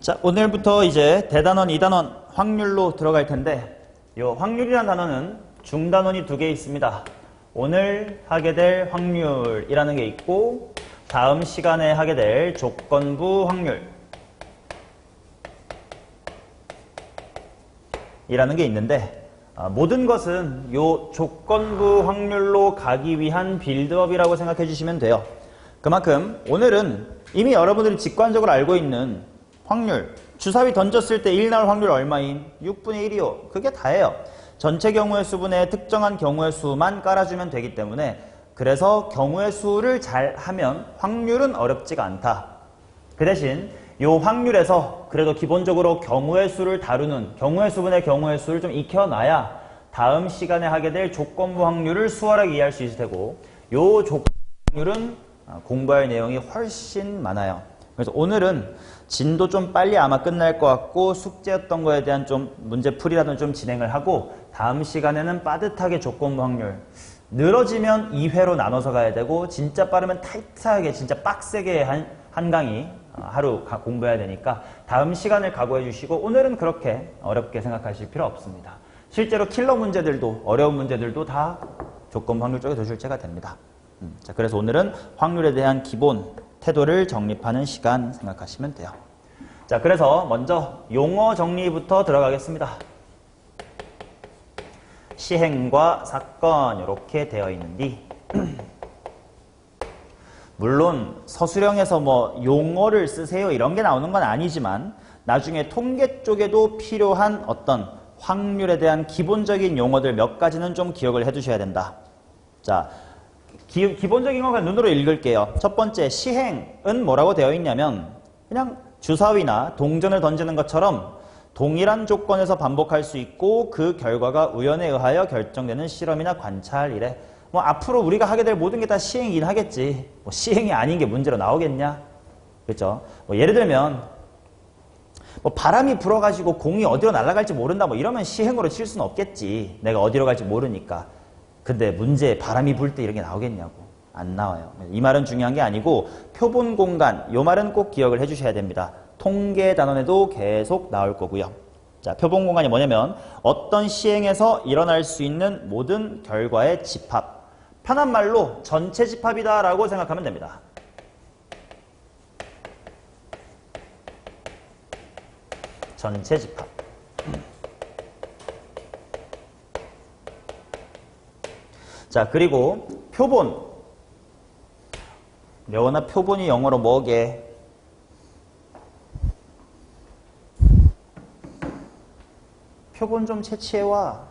자, 오늘부터 이제 대단원, 이단원 확률로 들어갈 텐데 이 확률이라는 단어는 중단원이 두 개 있습니다. 오늘 하게 될 확률이라는 게 있고 다음 시간에 하게 될 조건부 확률 이라는 게 있는데 모든 것은 이 조건부 확률로 가기 위한 빌드업이라고 생각해 주시면 돼요. 그만큼 오늘은 이미 여러분들이 직관적으로 알고 있는 확률, 주사위 던졌을 때 1 나올 확률 얼마인? 6분의 1이요. 그게 다예요. 전체 경우의 수분에 특정한 경우의 수만 깔아주면 되기 때문에 그래서 경우의 수를 잘 하면 확률은 어렵지가 않다. 그 대신 이 확률에서 그래도 기본적으로 경우의 수를 다루는 경우의 수분의 경우의 수를 좀 익혀놔야 다음 시간에 하게 될 조건부 확률을 수월하게 이해할 수 있을 테고 이 조건부 확률은 공부할 내용이 훨씬 많아요. 그래서 오늘은 진도 좀 빨리 아마 끝날 것 같고 숙제였던 거에 대한 좀 문제풀이라도 좀 진행을 하고 다음 시간에는 빠듯하게 조건부 확률 늘어지면 2회로 나눠서 가야 되고 진짜 빠르면 타이트하게 진짜 빡세게 한 강의 하루 공부해야 되니까 다음 시간을 각오해 주시고 오늘은 그렇게 어렵게 생각하실 필요 없습니다. 실제로 킬러 문제들도 어려운 문제들도 다 조건부 확률 쪽에 도출제가 됩니다. 자, 그래서 오늘은 확률에 대한 기본 태도를 정립하는 시간 생각하시면 돼요. 자, 그래서 먼저 용어 정리부터 들어가겠습니다. 시행과 사건 이렇게 되어 있는데 물론 서술형에서 뭐 용어를 쓰세요 이런 게 나오는 건 아니지만 나중에 통계 쪽에도 필요한 어떤 확률에 대한 기본적인 용어들 몇 가지는 좀 기억을 해 두셔야 된다. 자, 기본적인 건 그냥 눈으로 읽을게요. 첫 번째, 시행은 뭐라고 되어 있냐면 그냥 주사위나 동전을 던지는 것처럼 동일한 조건에서 반복할 수 있고 그 결과가 우연에 의하여 결정되는 실험이나 관찰 이래. 뭐 앞으로 우리가 하게 될 모든 게 다 시행이긴 하겠지. 뭐 시행이 아닌 게 문제로 나오겠냐? 그렇죠? 뭐 예를 들면 뭐 바람이 불어가지고 공이 어디로 날아갈지 모른다 뭐 이러면 시행으로 칠 수는 없겠지. 내가 어디로 갈지 모르니까. 근데 문제 바람이 불 때 이런 게 나오겠냐고. 안 나와요. 이 말은 중요한 게 아니고 표본 공간 이 말은 꼭 기억을 해 주셔야 됩니다. 통계 단원에도 계속 나올 거고요. 자, 표본 공간이 뭐냐면 어떤 시행에서 일어날 수 있는 모든 결과의 집합. 편한 말로 전체 집합이다 라고 생각하면 됩니다. 전체 집합. 자, 그리고 표본. 려원아 표본이 영어로 뭐게? 표본 좀 채취해와.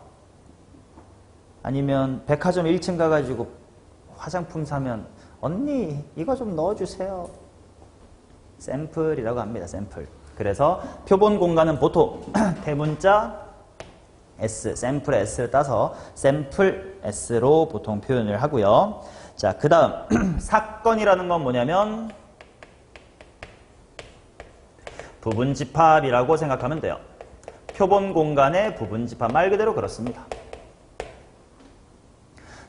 아니면 백화점 1층 가가지고 화장품 사면 언니 이거 좀 넣어주세요. 샘플이라고 합니다. 샘플. 그래서 표본 공간은 보통 대문자 S, 샘플 S를 따서 샘플 S로 보통 표현을 하고요. 자, 그 다음 사건이라는 건 뭐냐면 부분집합이라고 생각하면 돼요. 표본 공간의 부분집합 말 그대로 그렇습니다.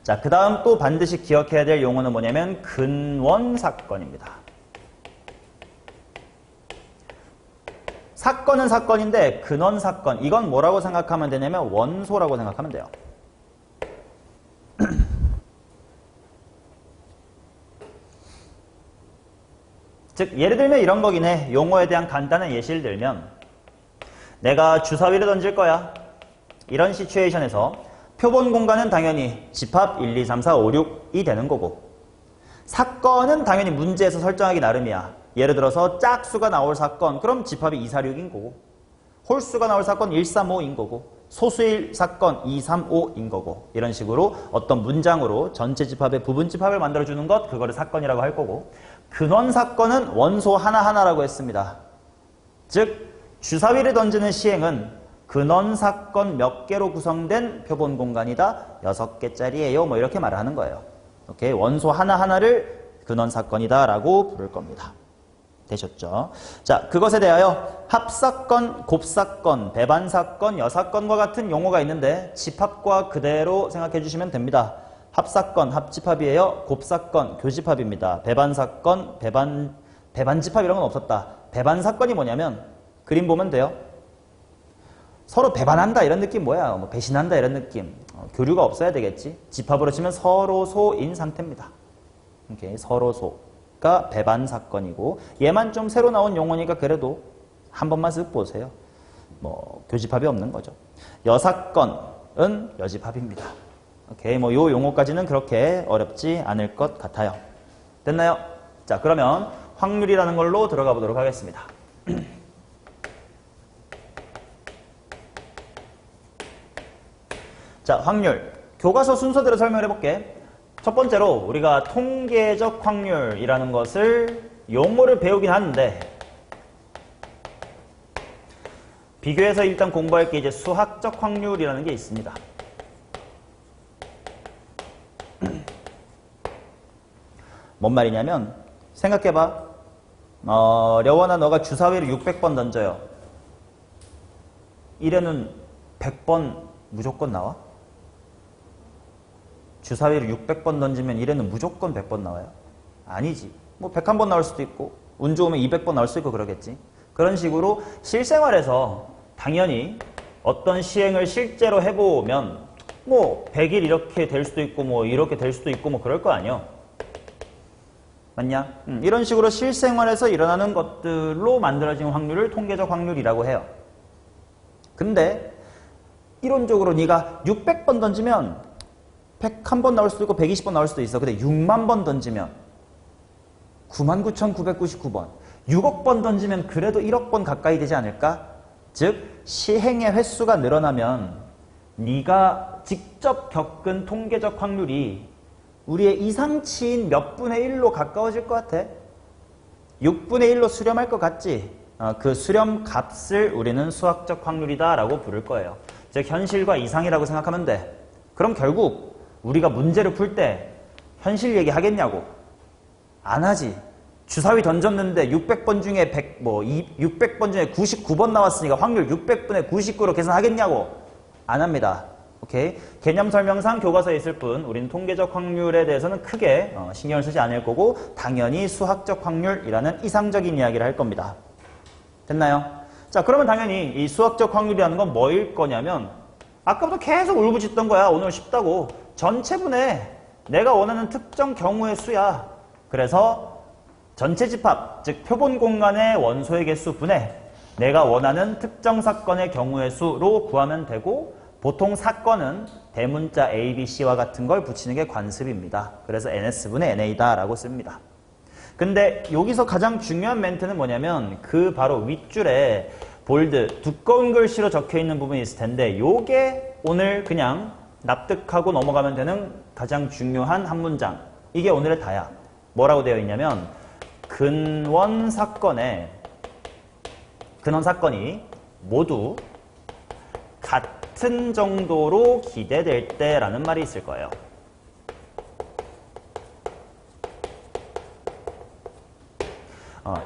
자, 그 다음 또 반드시 기억해야 될 용어는 뭐냐면 근원사건입니다. 사건은 사건인데 근원사건 이건 뭐라고 생각하면 되냐면 원소라고 생각하면 돼요. 즉 예를 들면 이런 거긴 해. 용어에 대한 간단한 예시를 들면 내가 주사위를 던질 거야. 이런 시츄에이션에서 표본 공간은 당연히 집합 1, 2, 3, 4, 5, 6이 되는 거고 사건은 당연히 문제에서 설정하기 나름이야. 예를 들어서 짝수가 나올 사건 그럼 집합이 2, 4, 6인 거고 홀수가 나올 사건 1, 3, 5인 거고 소수일 사건 2, 3, 5인 거고 이런 식으로 어떤 문장으로 전체 집합의 부분 집합을 만들어주는 것 그거를 사건이라고 할 거고 근원 사건은 원소 하나하나라고 했습니다. 즉 주사위를 던지는 시행은 근원 사건 몇 개로 구성된 표본 공간이다. 6개짜리예요. 뭐 이렇게 말을 하는 거예요. 오케이? 원소 하나하나를 근원 사건이다 라고 부를 겁니다. 되셨죠? 자, 그것에 대하여 합사건, 곱사건, 배반사건, 여사건과 같은 용어가 있는데 집합과 그대로 생각해 주시면 됩니다. 합사건, 합집합이에요. 곱사건, 교집합입니다. 배반사건, 배반집합 이런 건 없었다. 배반사건이 뭐냐면 그림 보면 돼요. 서로 배반한다 이런 느낌 뭐야? 뭐 배신한다 이런 느낌. 교류가 없어야 되겠지. 집합으로 치면 서로소인 상태입니다. 오케이, 서로소가 배반 사건이고 얘만 좀 새로 나온 용어니까 그래도 한 번만 쓱 보세요. 뭐 교집합이 없는 거죠. 여사건은 여집합입니다. 오케이, 뭐 요 용어까지는 그렇게 어렵지 않을 것 같아요. 됐나요? 자, 그러면 확률이라는 걸로 들어가 보도록 하겠습니다. 자, 확률. 교과서 순서대로 설명을 해볼게. 첫 번째로 우리가 통계적 확률이라는 것을 용어를 배우긴 하는데 비교해서 일단 공부할 게 이제 수학적 확률이라는 게 있습니다. 뭔 말이냐면 생각해봐. 려원아 너가 주사위를 600번 던져요. 1회는 100번 무조건 나와? 주사위를 600번 던지면 1회는 무조건 100번 나와요? 아니지. 뭐 101번 나올 수도 있고 운 좋으면 200번 나올 수도 있고 그러겠지. 그런 식으로 실생활에서 당연히 어떤 시행을 실제로 해보면 뭐 100일 이렇게 될 수도 있고 뭐 이렇게 될 수도 있고 뭐 그럴 거 아니야. 맞냐? 이런 식으로 실생활에서 일어나는 것들로 만들어진 확률을 통계적 확률이라고 해요. 근데 이론적으로 네가 600번 던지면 101번 나올 수도 있고 120번 나올 수도 있어. 근데 6만 번 던지면 99,999번 6억 번 던지면 그래도 1억 번 가까이 되지 않을까? 즉 시행의 횟수가 늘어나면 네가 직접 겪은 통계적 확률이 우리의 이상치인 몇 분의 1로 가까워질 것 같아? 6분의 1로 수렴할 것 같지? 그 수렴 값을 우리는 수학적 확률이다 라고 부를 거예요. 즉 현실과 이상이라고 생각하면 돼. 그럼 결국 우리가 문제를 풀 때 현실 얘기 하겠냐고? 안 하지. 주사위 던졌는데 600번 중에 600번 중에 99번 나왔으니까 확률 600분의 99로 계산하겠냐고? 안 합니다. 오케이? 개념 설명상 교과서에 있을 뿐 우리는 통계적 확률에 대해서는 크게 신경을 쓰지 않을 거고 당연히 수학적 확률이라는 이상적인 이야기를 할 겁니다. 됐나요? 자, 그러면 당연히 이 수학적 확률이라는 건 뭐일 거냐면 아까부터 계속 울부짖던 거야. 오늘 쉽다고. 전체분의 내가 원하는 특정 경우의 수야. 그래서 전체 집합, 즉 표본 공간의 원소의 개수 분의 내가 원하는 특정 사건의 경우의 수로 구하면 되고 보통 사건은 대문자 A, B, C와 같은 걸 붙이는 게 관습입니다. 그래서 NS분의 NA다 라고 씁니다. 근데 여기서 가장 중요한 멘트는 뭐냐면 그 바로 윗줄에 볼드, 두꺼운 글씨로 적혀있는 부분이 있을 텐데 요게 오늘 그냥 납득하고 넘어가면 되는 가장 중요한 한 문장. 이게 오늘의 다야. 뭐라고 되어 있냐면 근원 사건이 모두 같은 정도로 기대될 때라는 말이 있을 거예요.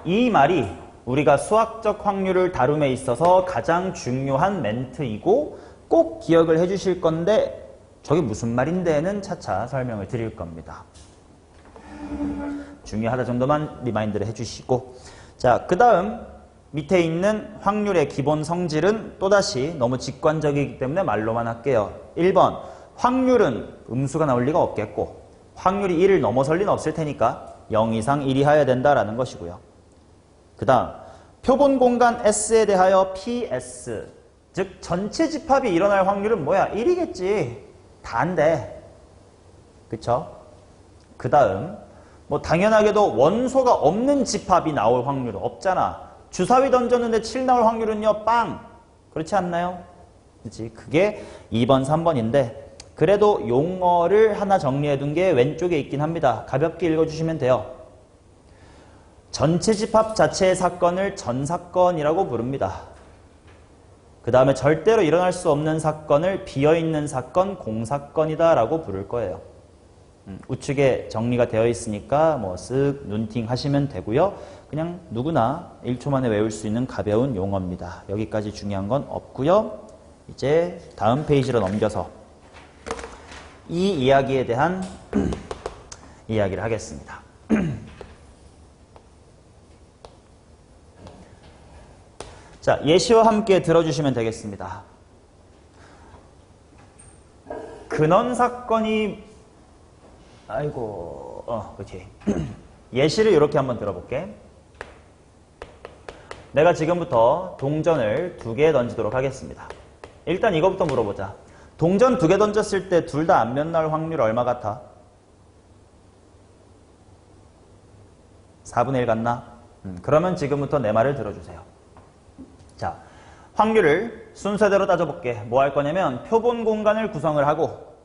이 말이 우리가 수학적 확률을 다룸에 있어서 가장 중요한 멘트이고 꼭 기억을 해주실 건데 저게 무슨 말인데는 차차 설명을 드릴 겁니다. 중요하다 정도만 리마인드를 해주시고 자, 그 다음 밑에 있는 확률의 기본 성질은 또다시 너무 직관적이기 때문에 말로만 할게요. 1번 확률은 음수가 나올 리가 없겠고 확률이 1을 넘어설 리는 없을 테니까 0 이상 1이 하여야 된다라는 것이고요. 그 다음 표본 공간 S에 대하여 PS 즉 전체 집합이 일어날 확률은 뭐야? 1이겠지. 다 안 돼. 그쵸? 그 다음 뭐 당연하게도 원소가 없는 집합이 나올 확률은 없잖아. 주사위 던졌는데 7 나올 확률은요, 빵! 그렇지 않나요? 그치? 그게 2번, 3번인데 그래도 용어를 하나 정리해둔 게 왼쪽에 있긴 합니다. 가볍게 읽어주시면 돼요. 전체 집합 자체의 사건을 전사건이라고 부릅니다. 그 다음에 절대로 일어날 수 없는 사건을 비어있는 사건, 공사건이다 라고 부를 거예요. 우측에 정리가 되어 있으니까 뭐 쓱 눈팅 하시면 되고요. 그냥 누구나 1초 만에 외울 수 있는 가벼운 용어입니다. 여기까지 중요한 건 없고요. 이제 다음 페이지로 넘겨서 이 이야기에 대한 이야기를 하겠습니다. 자, 예시와 함께 들어주시면 되겠습니다. 근원 사건이 그렇지. 예시를 이렇게 한번 들어볼게. 내가 지금부터 동전을 2개 던지도록 하겠습니다. 일단 이거부터 물어보자. 동전 2개 던졌을 때 둘 다 앞면 나올 확률 얼마 같아? 4분의 1 같나? 그러면 지금부터 내 말을 들어주세요. 자, 확률을 순서대로 따져볼게. 뭐 할 거냐면 표본 공간을 구성을 하고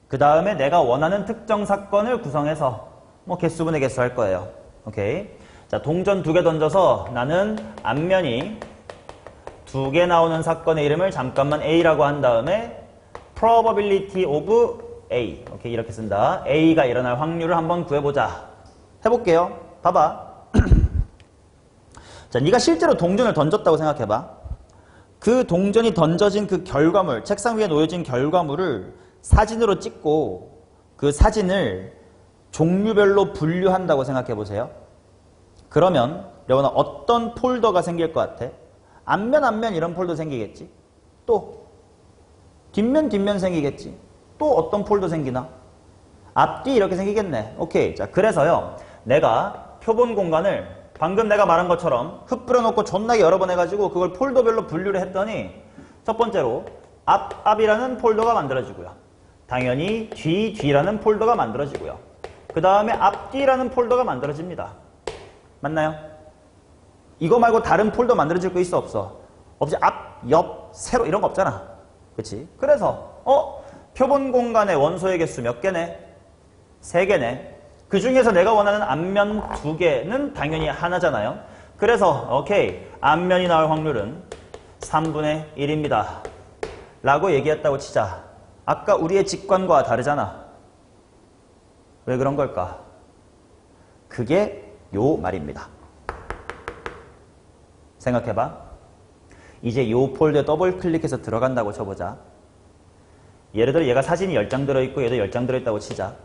그 다음에 내가 원하는 특정 사건을 구성해서 뭐 개수분의 개수 할 거예요. 오케이. 자, 동전 2개 던져서 나는 앞면이 2개 나오는 사건의 이름을 잠깐만 A라고 한 다음에 probability of A. 오케이, 이렇게 쓴다. A가 일어날 확률을 한번 구해보자. 해볼게요. 봐봐. 자, 네가 실제로 동전을 던졌다고 생각해봐. 그 동전이 던져진 그 결과물, 책상 위에 놓여진 결과물을 사진으로 찍고 그 사진을 종류별로 분류한다고 생각해보세요. 그러면 여러분은 어떤 폴더가 생길 것 같아? 앞면 이런 폴더 생기겠지? 또 뒷면 생기겠지? 또 어떤 폴더 생기나? 앞뒤 이렇게 생기겠네. 오케이. 자, 그래서요, 내가 표본 공간을 방금 내가 말한 것처럼 흩뿌려 놓고 존나게 여러 번 해가지고 그걸 폴더별로 분류를 했더니 첫 번째로 앞이라는 폴더가 만들어지고요. 당연히 뒤라는 폴더가 만들어지고요. 그 다음에 앞뒤라는 폴더가 만들어집니다. 맞나요? 이거 말고 다른 폴더 만들어질 거 있어 없어? 없지. 앞, 옆, 세로 이런 거 없잖아. 그치? 그래서 표본 공간의 원소의 개수 몇 개네? 3개네. 그 중에서 내가 원하는 앞면 2개는 당연히 하나잖아요. 그래서 오케이, 앞면이 나올 확률은 3분의 1입니다. 라고 얘기했다고 치자. 아까 우리의 직관과 다르잖아. 왜 그런 걸까? 그게 요 말입니다. 생각해봐. 이제 요 폴더에 더블 클릭해서 들어간다고 쳐보자. 예를 들어 얘가 사진이 10장 들어있고 얘도 10장 들어있다고 치자.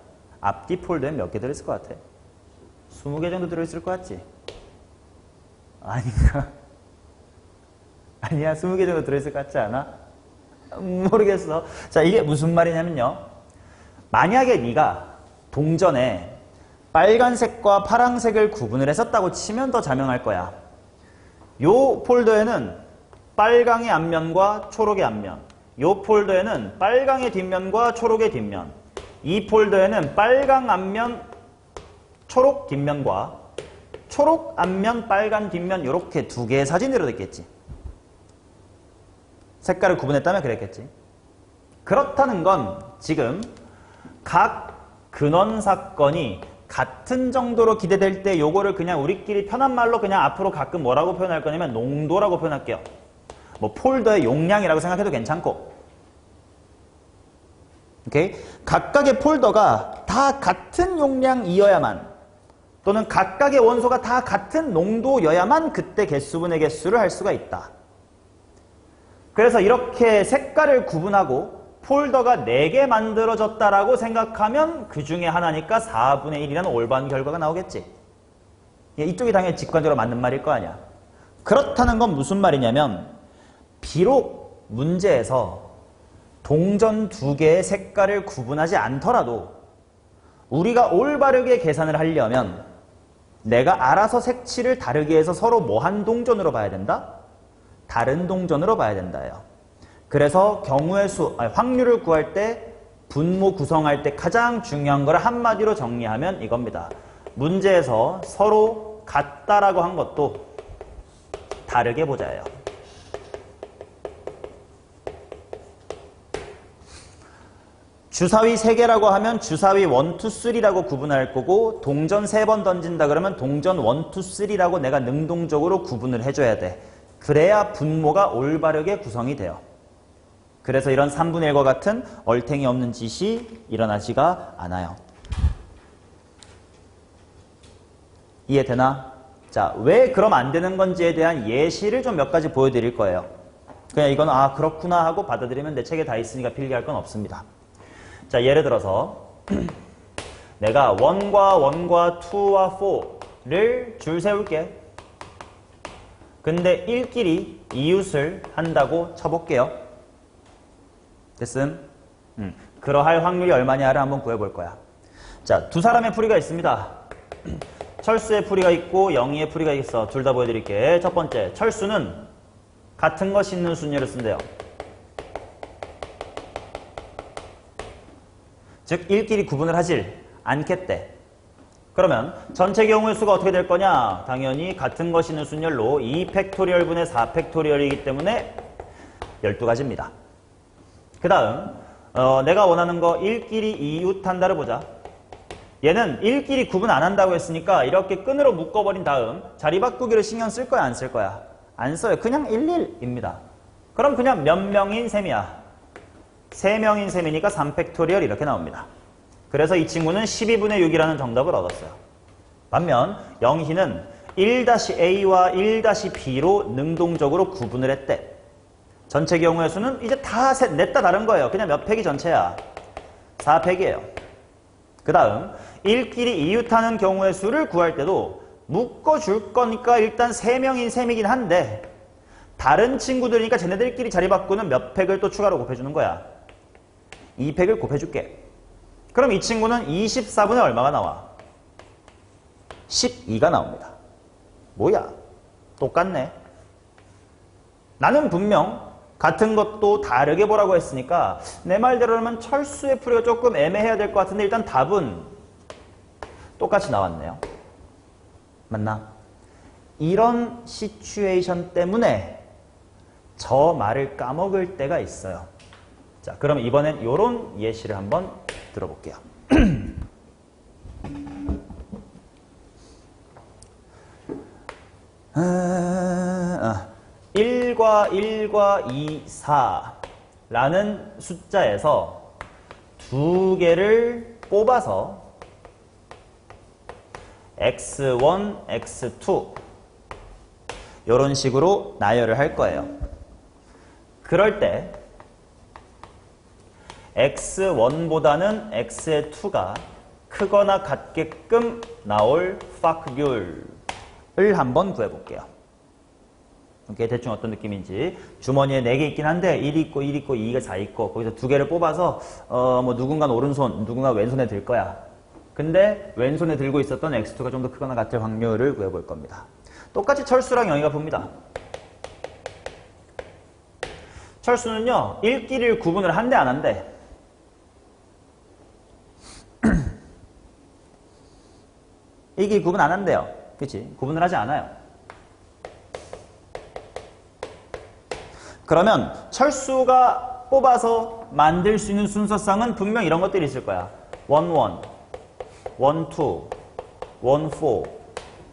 앞뒤 폴더에 몇 개 들어있을 것 같아? 20개 정도 들어있을 것 같지? 아닌가? 아니야, 20개 정도 들어있을 것 같지 않아? 모르겠어. 자, 이게 무슨 말이냐면요. 만약에 네가 동전에 빨간색과 파란색을 구분을 했었다고 치면 더 자명할 거야. 요 폴더에는 빨강의 앞면과 초록의 앞면, 요 폴더에는 빨강의 뒷면과 초록의 뒷면, 이 폴더에는 빨강 앞면, 초록 뒷면과 초록 앞면, 빨간 뒷면 이렇게 2개의 사진이 들어있겠지. 색깔을 구분했다면 그랬겠지. 그렇다는 건 지금 각 근원 사건이 같은 정도로 기대될 때 요거를 그냥 우리끼리 편한 말로 그냥 앞으로 가끔 뭐라고 표현할 거냐면 농도라고 표현할게요. 뭐 폴더의 용량이라고 생각해도 괜찮고. 오케이? 각각의 폴더가 다 같은 용량이어야만, 또는 각각의 원소가 다 같은 농도여야만 그때 개수분의 개수를 할 수가 있다. 그래서 이렇게 색깔을 구분하고 폴더가 4개 만들어졌다라고 생각하면 그 중에 하나니까 4분의 1이라는 올바른 결과가 나오겠지. 이쪽이 당연히 직관적으로 맞는 말일 거 아니야. 그렇다는 건 무슨 말이냐면, 비록 문제에서 동전 2개의 색깔을 구분하지 않더라도 우리가 올바르게 계산을 하려면 내가 알아서 색칠을 다르게 해서 서로 뭐 한 동전으로 봐야 된다? 다른 동전으로 봐야 된다요. 그래서 경우의 수, 확률을 구할 때, 분모 구성할 때 가장 중요한 걸 한마디로 정리하면 이겁니다. 문제에서 서로 같다라고 한 것도 다르게 보자예요. 주사위 3개라고 하면 주사위 1, 2, 3라고 구분할 거고, 동전 3번 던진다 그러면 동전 1, 2, 3라고 내가 능동적으로 구분을 해줘야 돼. 그래야 분모가 올바르게 구성이 돼요. 그래서 이런 3분의 1과 같은 얼탱이 없는 짓이 일어나지가 않아요. 이해되나? 자, 왜 그럼 안 되는 건지에 대한 예시를 좀 몇 가지 보여드릴 거예요. 그냥 이건 그렇구나 하고 받아들이면 내 책에 다 있으니까 필기할 건 없습니다. 자, 예를 들어서 내가 1과 2와 4를 줄 세울게. 근데 1끼리 이웃을 한다고 쳐볼게요. 됐음? 그러할 확률이 얼마냐를 한번 구해볼 거야. 자, 두 사람의 풀이가 있습니다. 철수의 풀이가 있고 영희의 풀이가 있어. 둘 다 보여드릴게. 첫 번째, 철수는 같은 것이 있는 순위를 쓴대요. 즉 1끼리 구분을 하질 않겠대. 그러면 전체 경우의 수가 어떻게 될 거냐? 당연히 같은 것이 있는 순열로 2팩토리얼분의 4팩토리얼이기 때문에 12가지입니다. 그 다음 내가 원하는 거 1끼리 이웃한다를 보자. 얘는 1끼리 구분 안 한다고 했으니까 이렇게 끈으로 묶어버린 다음 자리 바꾸기를 신경 쓸 거야 안 쓸 거야? 안 써요. 그냥 11입니다. 그럼 그냥 몇 명인 셈이야? 3명인 셈이니까 3팩토리얼 이렇게 나옵니다. 그래서 이 친구는 12분의 6이라는 정답을 얻었어요. 반면 영희는 1-a와 1-b로 능동적으로 구분을 했대. 전체 경우의 수는 이제 다 냈다 다른 거예요. 그냥 몇 팩이 전체야? 4팩이에요. 그 다음 1끼리 이웃하는 경우의 수를 구할 때도 묶어줄 거니까 일단 3명인 셈이긴 한데 다른 친구들이니까 쟤네들끼리 자리 바꾸는 몇 팩을 또 추가로 곱해주는 거야. 2팩을 곱해줄게. 그럼 이 친구는 24분의 얼마가 나와? 12가 나옵니다. 뭐야? 똑같네. 나는 분명 같은 것도 다르게 보라고 했으니까 내 말대로라면 철수의 풀이가 조금 애매해야 될 것 같은데 일단 답은 똑같이 나왔네요. 맞나? 이런 시츄에이션 때문에 저 말을 까먹을 때가 있어요. 자, 그럼 이번엔 이런 예시를 한번 들어볼게요. 1과 1과 2, 4라는 숫자에서 두 개를 뽑아서 x1, x2 이런 식으로 나열을 할 거예요. 그럴 때 x1보다는 x2가 크거나 같게끔 나올 확률을 한번 구해볼게요. 이게 대충 어떤 느낌인지. 주머니에 4개 있긴 한데 1이 있고 1 있고 2가 4 있고 거기서 두 개를 뽑아서 뭐 누군가는 오른손, 누군가 왼손에 들 거야. 근데 왼손에 들고 있었던 x2가 좀 더 크거나 같을 확률을 구해볼 겁니다. 똑같이 철수랑 영희가 봅니다. 철수는요 1끼리를 구분을 한대 안 한대? 이게 구분 안 한대요. 그치? 구분을 하지 않아요. 그러면 철수가 뽑아서 만들 수 있는 순서상은 분명 이런 것들이 있을 거야. 1, 1, 1, 2, 1, 4,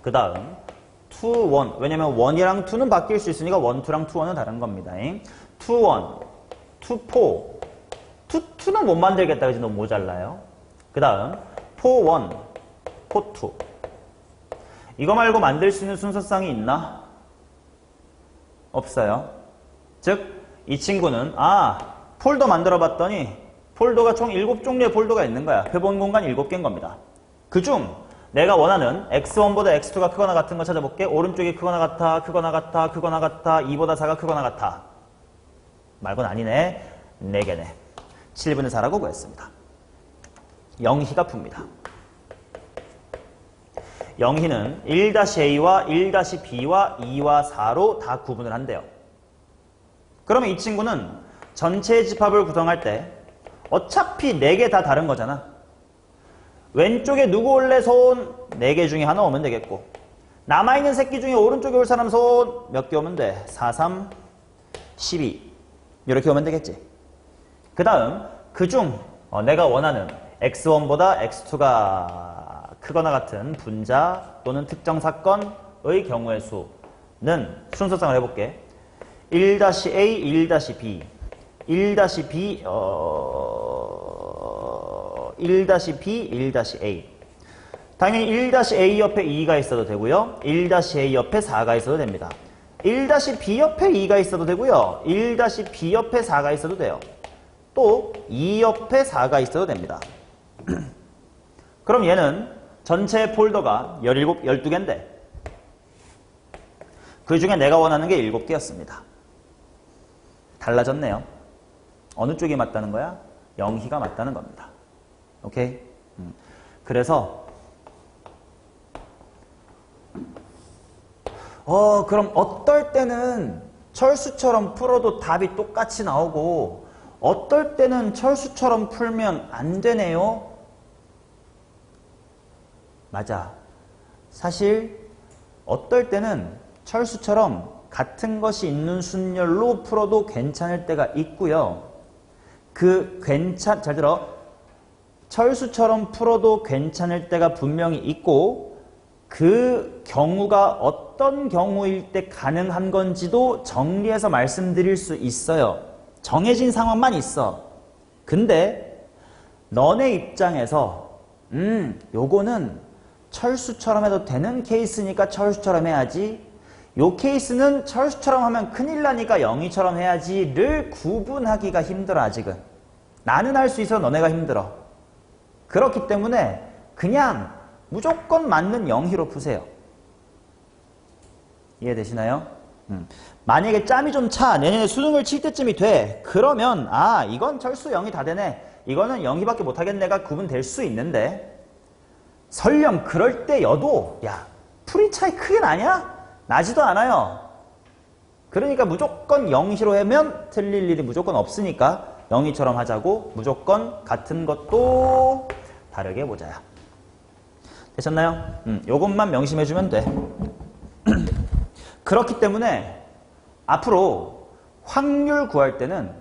그 다음 2, 1. 왜냐면 1이랑 2는 바뀔 수 있으니까 1, 2랑 2, 1은 다른 겁니다. 2, 1, 2, 4, 2는 못 만들겠다. 그지? 너무 모자라요. 그 다음 4, 1, 4, 2. 이거 말고 만들 수 있는 순서상이 있나? 없어요. 즉, 이 친구는 폴더 만들어 봤더니 폴더가 총 7종류의 폴더가 있는 거야. 표본 공간 7개인 겁니다. 그중 내가 원하는 x1보다 x2가 크거나 같은 거 찾아볼게. 오른쪽이 크거나 같아, 크거나 같아, 크거나 같아, 2보다 4가 크거나 같아. 말고는 아니네. 4개네. 7분의 4라고 구했습니다. 영희가 풉니다. 영희는 1-a와 1-b와 2와 4로 다 구분을 한대요. 그러면 이 친구는 전체 집합을 구성할 때 어차피 4개 다 다른 거잖아. 왼쪽에 누구 올래 손 4개 중에 하나 오면 되겠고 남아있는 새끼 중에 오른쪽에 올 사람 손 몇 개 오면 돼? 4, 3, 12 이렇게 오면 되겠지. 그 다음 그중 내가 원하는 x1보다 x2가 크거나 같은 분자 또는 특정 사건의 경우의 수는 순서상을 해볼게. 1-a, 1-b, 1-b, 1-b, 1-a. 당연히 1-a 옆에 2가 있어도 되고요. 1-a 옆에 4가 있어도 됩니다. 1-b 옆에 2가 있어도 되고요. 1-b 옆에 4가 있어도 돼요. 또 2 옆에 4가 있어도 됩니다. 그럼 얘는 전체 폴더가 12개인데 그 중에 내가 원하는 게 7개였습니다. 달라졌네요. 어느 쪽이 맞다는 거야? 영희가 맞다는 겁니다. 오케이? 그래서 그럼 어떨 때는 철수처럼 풀어도 답이 똑같이 나오고 어떨 때는 철수처럼 풀면 안 되네요? 맞아. 사실 어떨 때는 철수처럼 같은 것이 있는 순열로 풀어도 괜찮을 때가 있고요. 잘 들어. 철수처럼 풀어도 괜찮을 때가 분명히 있고 그 경우가 어떤 경우일 때 가능한 건지도 정리해서 말씀드릴 수 있어요. 정해진 상황만 있어. 근데 너네 입장에서 요거는 철수처럼 해도 되는 케이스니까 철수처럼 해야지. 요 케이스는 철수처럼 하면 큰일 나니까 영희처럼 해야지를 구분하기가 힘들어 아직은. 나는 할 수 있어 너네가 힘들어. 그렇기 때문에 그냥 무조건 맞는 영희로 푸세요. 이해되시나요? 만약에 짬이 좀 차. 내년에 수능을 칠 때쯤이 돼. 그러면 이건 철수 영희 다 되네. 이거는 영희밖에 못하겠네가 구분될 수 있는데 설령 그럴 때여도 풀이 차이 크게 나냐? 나지도 않아요. 그러니까 무조건 영희로 하면 틀릴 일이 무조건 없으니까 영희처럼 하자고 무조건 같은 것도 다르게 보자요. 되셨나요? 요것만 명심해주면 돼. 그렇기 때문에 앞으로 확률 구할 때는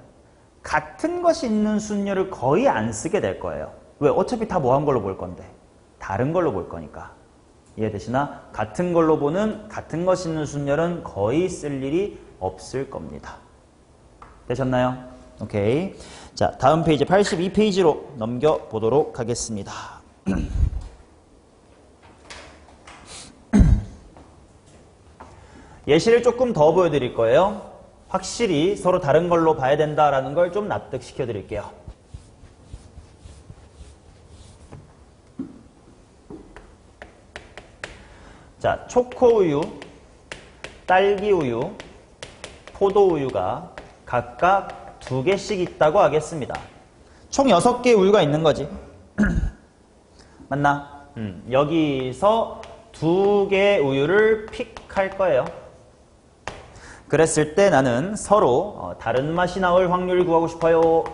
같은 것이 있는 순열을 거의 안 쓰게 될 거예요. 왜? 어차피 다 뭐 한 걸로 볼 건데. 다른 걸로 볼 거니까. 이해되시나? 같은 걸로 보는 같은 것이 있는 순열은 거의 쓸 일이 없을 겁니다. 되셨나요? 오케이. 자, 다음 페이지 82페이지로 넘겨보도록 하겠습니다. 예시를 조금 더 보여드릴 거예요. 확실히 서로 다른 걸로 봐야 된다라는 걸 좀 납득시켜 드릴게요. 자, 초코우유, 딸기우유, 포도우유가 각각 2개씩 있다고 하겠습니다. 총 6개의 우유가 있는 거지. 맞나? 여기서 2개의 우유를 픽할 거예요. 그랬을 때 나는 서로 다른 맛이 나올 확률을 구하고 싶어요.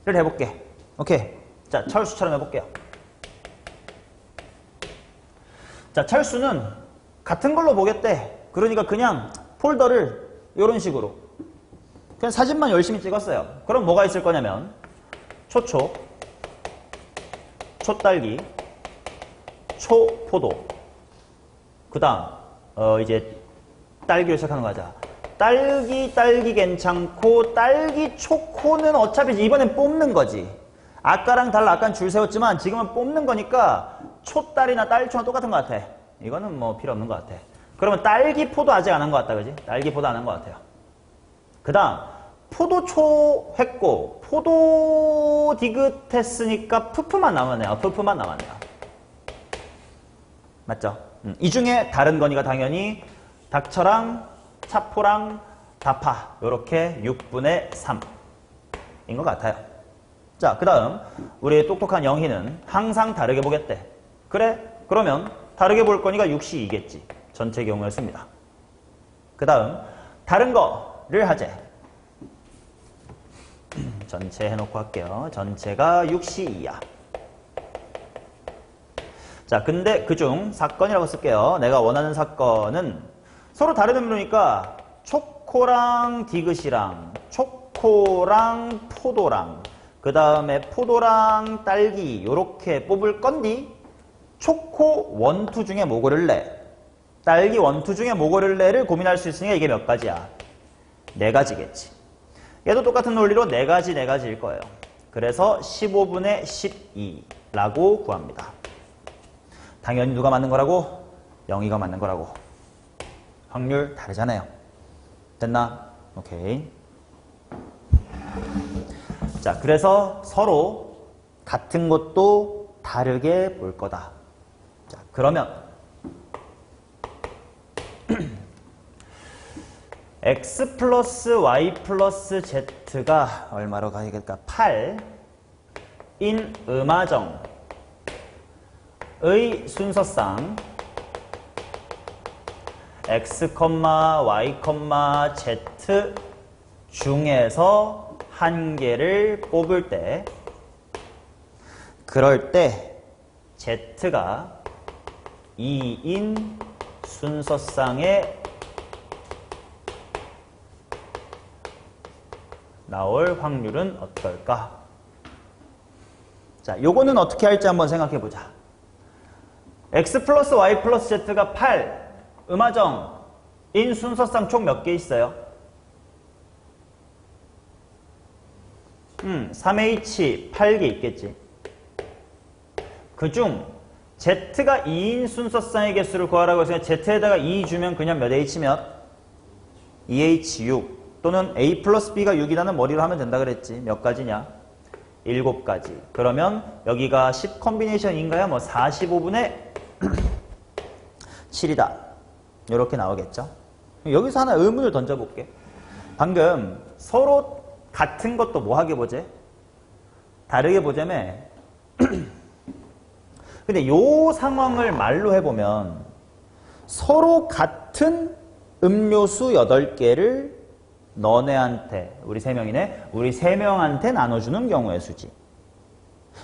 를 해볼게. 오케이. 자, 철수처럼 해볼게요. 자, 철수는 같은 걸로 보겠대. 그러니까 그냥 폴더를 이런 식으로 그냥 사진만 열심히 찍었어요. 그럼 뭐가 있을 거냐면 초초, 초딸기, 초포도. 그 다음 이제 딸기로 시작하는 거자. 딸기 괜찮고 딸기 초코는 어차피 이번엔 뽑는 거지. 아까랑 달라. 아까는 줄 세웠지만 지금은 뽑는 거니까 초딸이나 딸초랑 똑같은 것 같아. 이거는 뭐 필요 없는 것 같아. 그러면 딸기포도 아직 안 한 것 같다. 그지? 딸기포도 안 한 것 같아요. 그 다음 포도초 했고 포도 디귿 했으니까 푸푸만 남았네요. 푸푸만 남았네요. 맞죠? 이 중에 다른 거니까 당연히 닥쳐랑 차포랑 다파 요렇게 6분의 3인 것 같아요. 자, 그 다음 우리 똑똑한 영희는 항상 다르게 보겠대. 그래? 그러면 다르게 볼 거니까 6시 2겠지. 전체 경우의 수입니다. 그 다음 다른 거를 하재. 전체 해놓고 할게요. 전체가 6시 2야. 자, 근데 그중 사건이라고 쓸게요. 내가 원하는 사건은 서로 다른 음료니까 초코랑 디귿이랑 초코랑 포도랑 그 다음에 포도랑 딸기 요렇게 뽑을 건디 초코 원투 중에 뭐 고를래? 딸기 원투 중에 뭐 고를래를 고민할 수 있으니까 이게 몇 가지야? 4가지겠지. 얘도 똑같은 논리로 4가지일 거예요. 그래서 15분의 12라고 구합니다. 당연히 누가 맞는 거라고? 영희가 맞는 거라고. 확률 다르잖아요. 됐나? 오케이. 자, 그래서 서로 같은 것도 다르게 볼 거다. 자, 그러면 x 플러스 y 플러스 z가 얼마로 가야겠까? 8인 음하정의 순서상 x, y, z 중에서 한 개를 뽑을 때, 그럴 때 z가 2인 순서상에 나올 확률은 어떨까? 자, 요거는 어떻게 할지 한번 생각해 보자. x 플러스 y 플러스 z가 8 음하정인 순서상 총 몇 개 있어요? 3H 8개 있겠지. 그중 Z가 2인 순서상의 개수를 구하라고 했으니까 Z에다가 2 주면 그냥 몇 H 몇? 2H 6 또는 A 플러스 B가 6이라는 머리로 하면 된다 그랬지. 몇 가지냐? 7가지. 그러면 여기가 10 컴비네이션인가요? 뭐 45분의 7이다. 이렇게 나오겠죠. 여기서 하나 의문을 던져볼게. 방금 서로 같은 것도 뭐 하게 보재? 다르게 보자며. 근데 요 상황을 말로 해보면 서로 같은 음료수 8개를 너네한테, 우리 3명이네, 우리 3명한테 나눠주는 경우의 수지.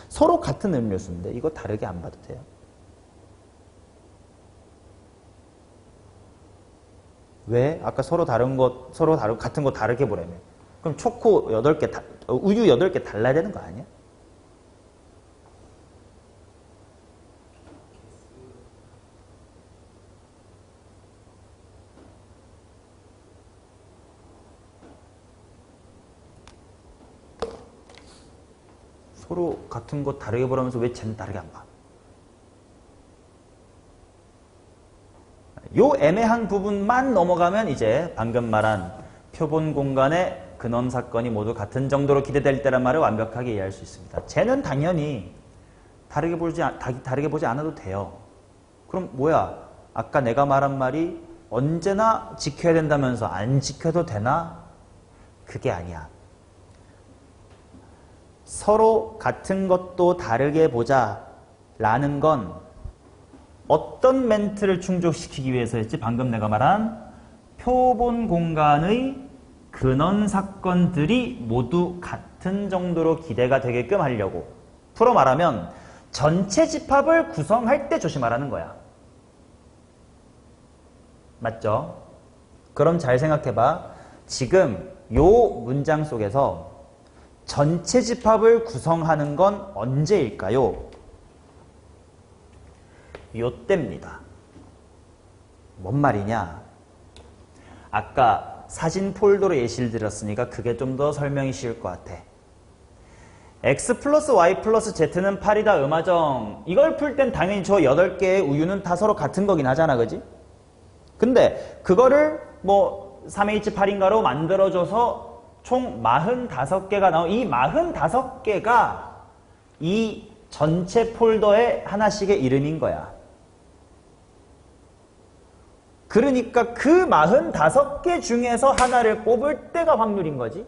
서로 같은 음료수인데 이거 다르게 안 봐도 돼요? 왜? 아까 서로 다른 것, 같은 거 다르게 보라며. 그럼 초코 8개, 우유 8개 달라야 되는 거 아니야? 서로 같은 거 다르게 보라면서 왜 쟤는 다르게 안 봐? 요 애매한 부분만 넘어가면 이제 방금 말한 표본 공간의 근원 사건이 모두 같은 정도로 기대될 때란 말을 완벽하게 이해할 수 있습니다. 쟤는 당연히 다르게 보지 않아도 돼요. 그럼 뭐야? 아까 내가 말한 말이 언제나 지켜야 된다면서 안 지켜도 되나? 그게 아니야. 서로 같은 것도 다르게 보자 라는 건 어떤 멘트를 충족시키기 위해서였지? 방금 내가 말한 표본 공간의 근원 사건들이 모두 같은 정도로 기대가 되게끔 하려고. 풀어 말하면 전체 집합을 구성할 때 조심하라는 거야. 맞죠? 그럼 잘 생각해봐. 지금 요 문장 속에서 전체 집합을 구성하는 건 언제일까요? 요때입니다. 뭔 말이냐? 아까 사진 폴더로 예시를 들었으니까 그게 좀 더 설명이 쉬울 것 같아. x 플러스 y 플러스 z는 8이다 음하정. 이걸 풀 땐 당연히 저 8개의 우유는 다 서로 같은 거긴 하잖아, 그지? 근데 그거를 뭐 3H8인가로 만들어줘서 총 45개가 나온 이 45개가 이 전체 폴더의 하나씩의 이름인 거야. 그러니까 그 45개 중에서 하나를 뽑을 때가 확률인 거지.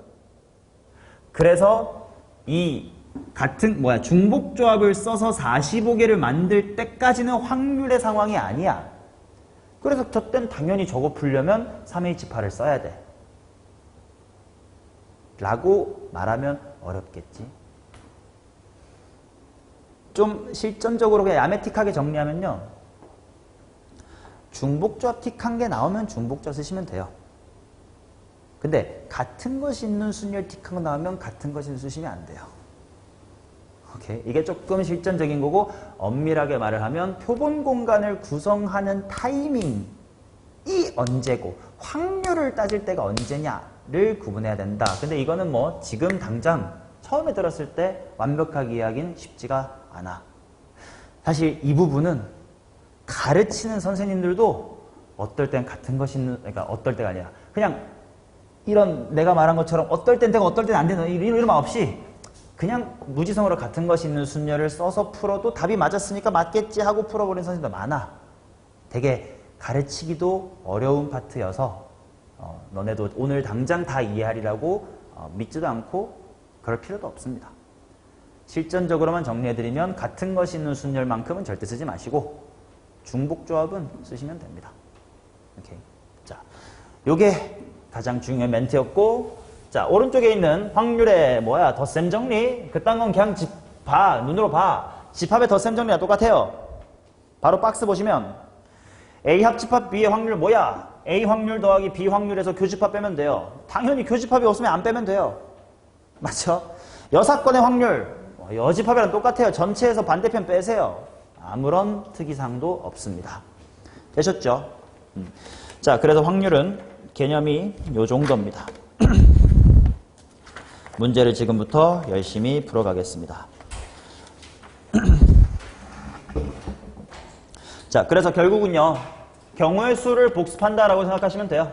그래서 이 같은 중복조합을 써서 45개를 만들 때까지는 확률의 상황이 아니야. 그래서 저땐 당연히 저거 풀려면 3H8을 써야 돼. 라고 말하면 어렵겠지. 좀 실전적으로 그냥 야매틱하게 정리하면요. 중복조합 틱 한 개 나오면 중복조합 쓰시면 돼요. 근데 같은 것이 있는 순열 틱 한 거 나오면 같은 것이 있는 쓰시면 안 돼요. 오케이? 이게 조금 실전적인 거고 엄밀하게 말을 하면 표본 공간을 구성하는 타이밍이 언제고 확률을 따질 때가 언제냐를 구분해야 된다. 근데 이거는 뭐 지금 당장 처음에 들었을 때 완벽하게 이해하기는 쉽지가 않아. 사실 이 부분은 가르치는 선생님들도 어떨 땐 같은 것이 있는, 그러니까 어떨 때가 아니라 그냥 이런 내가 말한 것처럼 어떨 땐 되고 어떨 땐 안 되는 이런 말 없이 그냥 무지성으로 같은 것이 있는 순열을 써서 풀어도 답이 맞았으니까 맞겠지 하고 풀어버린 선생님도 많아. 되게 가르치기도 어려운 파트여서 너네도 오늘 당장 다 이해하리라고 믿지도 않고 그럴 필요도 없습니다. 실전적으로만 정리해드리면 같은 것이 있는 순열만큼은 절대 쓰지 마시고 중복조합은 쓰시면 됩니다. 오케이. 자, 요게 가장 중요한 멘트였고, 자, 오른쪽에 있는 확률의 덧셈 정리. 그딴 건 그냥 눈으로 봐. 집합의 덧셈 정리랑 똑같아요. 바로 박스 보시면 A 합집합 B의 확률 뭐야? A 확률 더하기 B 확률에서 교집합 빼면 돼요. 당연히 교집합이 없으면 안 빼면 돼요. 맞죠? 여사건의 확률, 여집합이랑 똑같아요. 전체에서 반대편 빼세요. 아무런 특이사항도 없습니다. 되셨죠? 자, 그래서 확률은 개념이 요 정도입니다. 문제를 지금부터 열심히 풀어가겠습니다. 자, 그래서 결국은요, 경우의 수를 복습한다라고 생각하시면 돼요.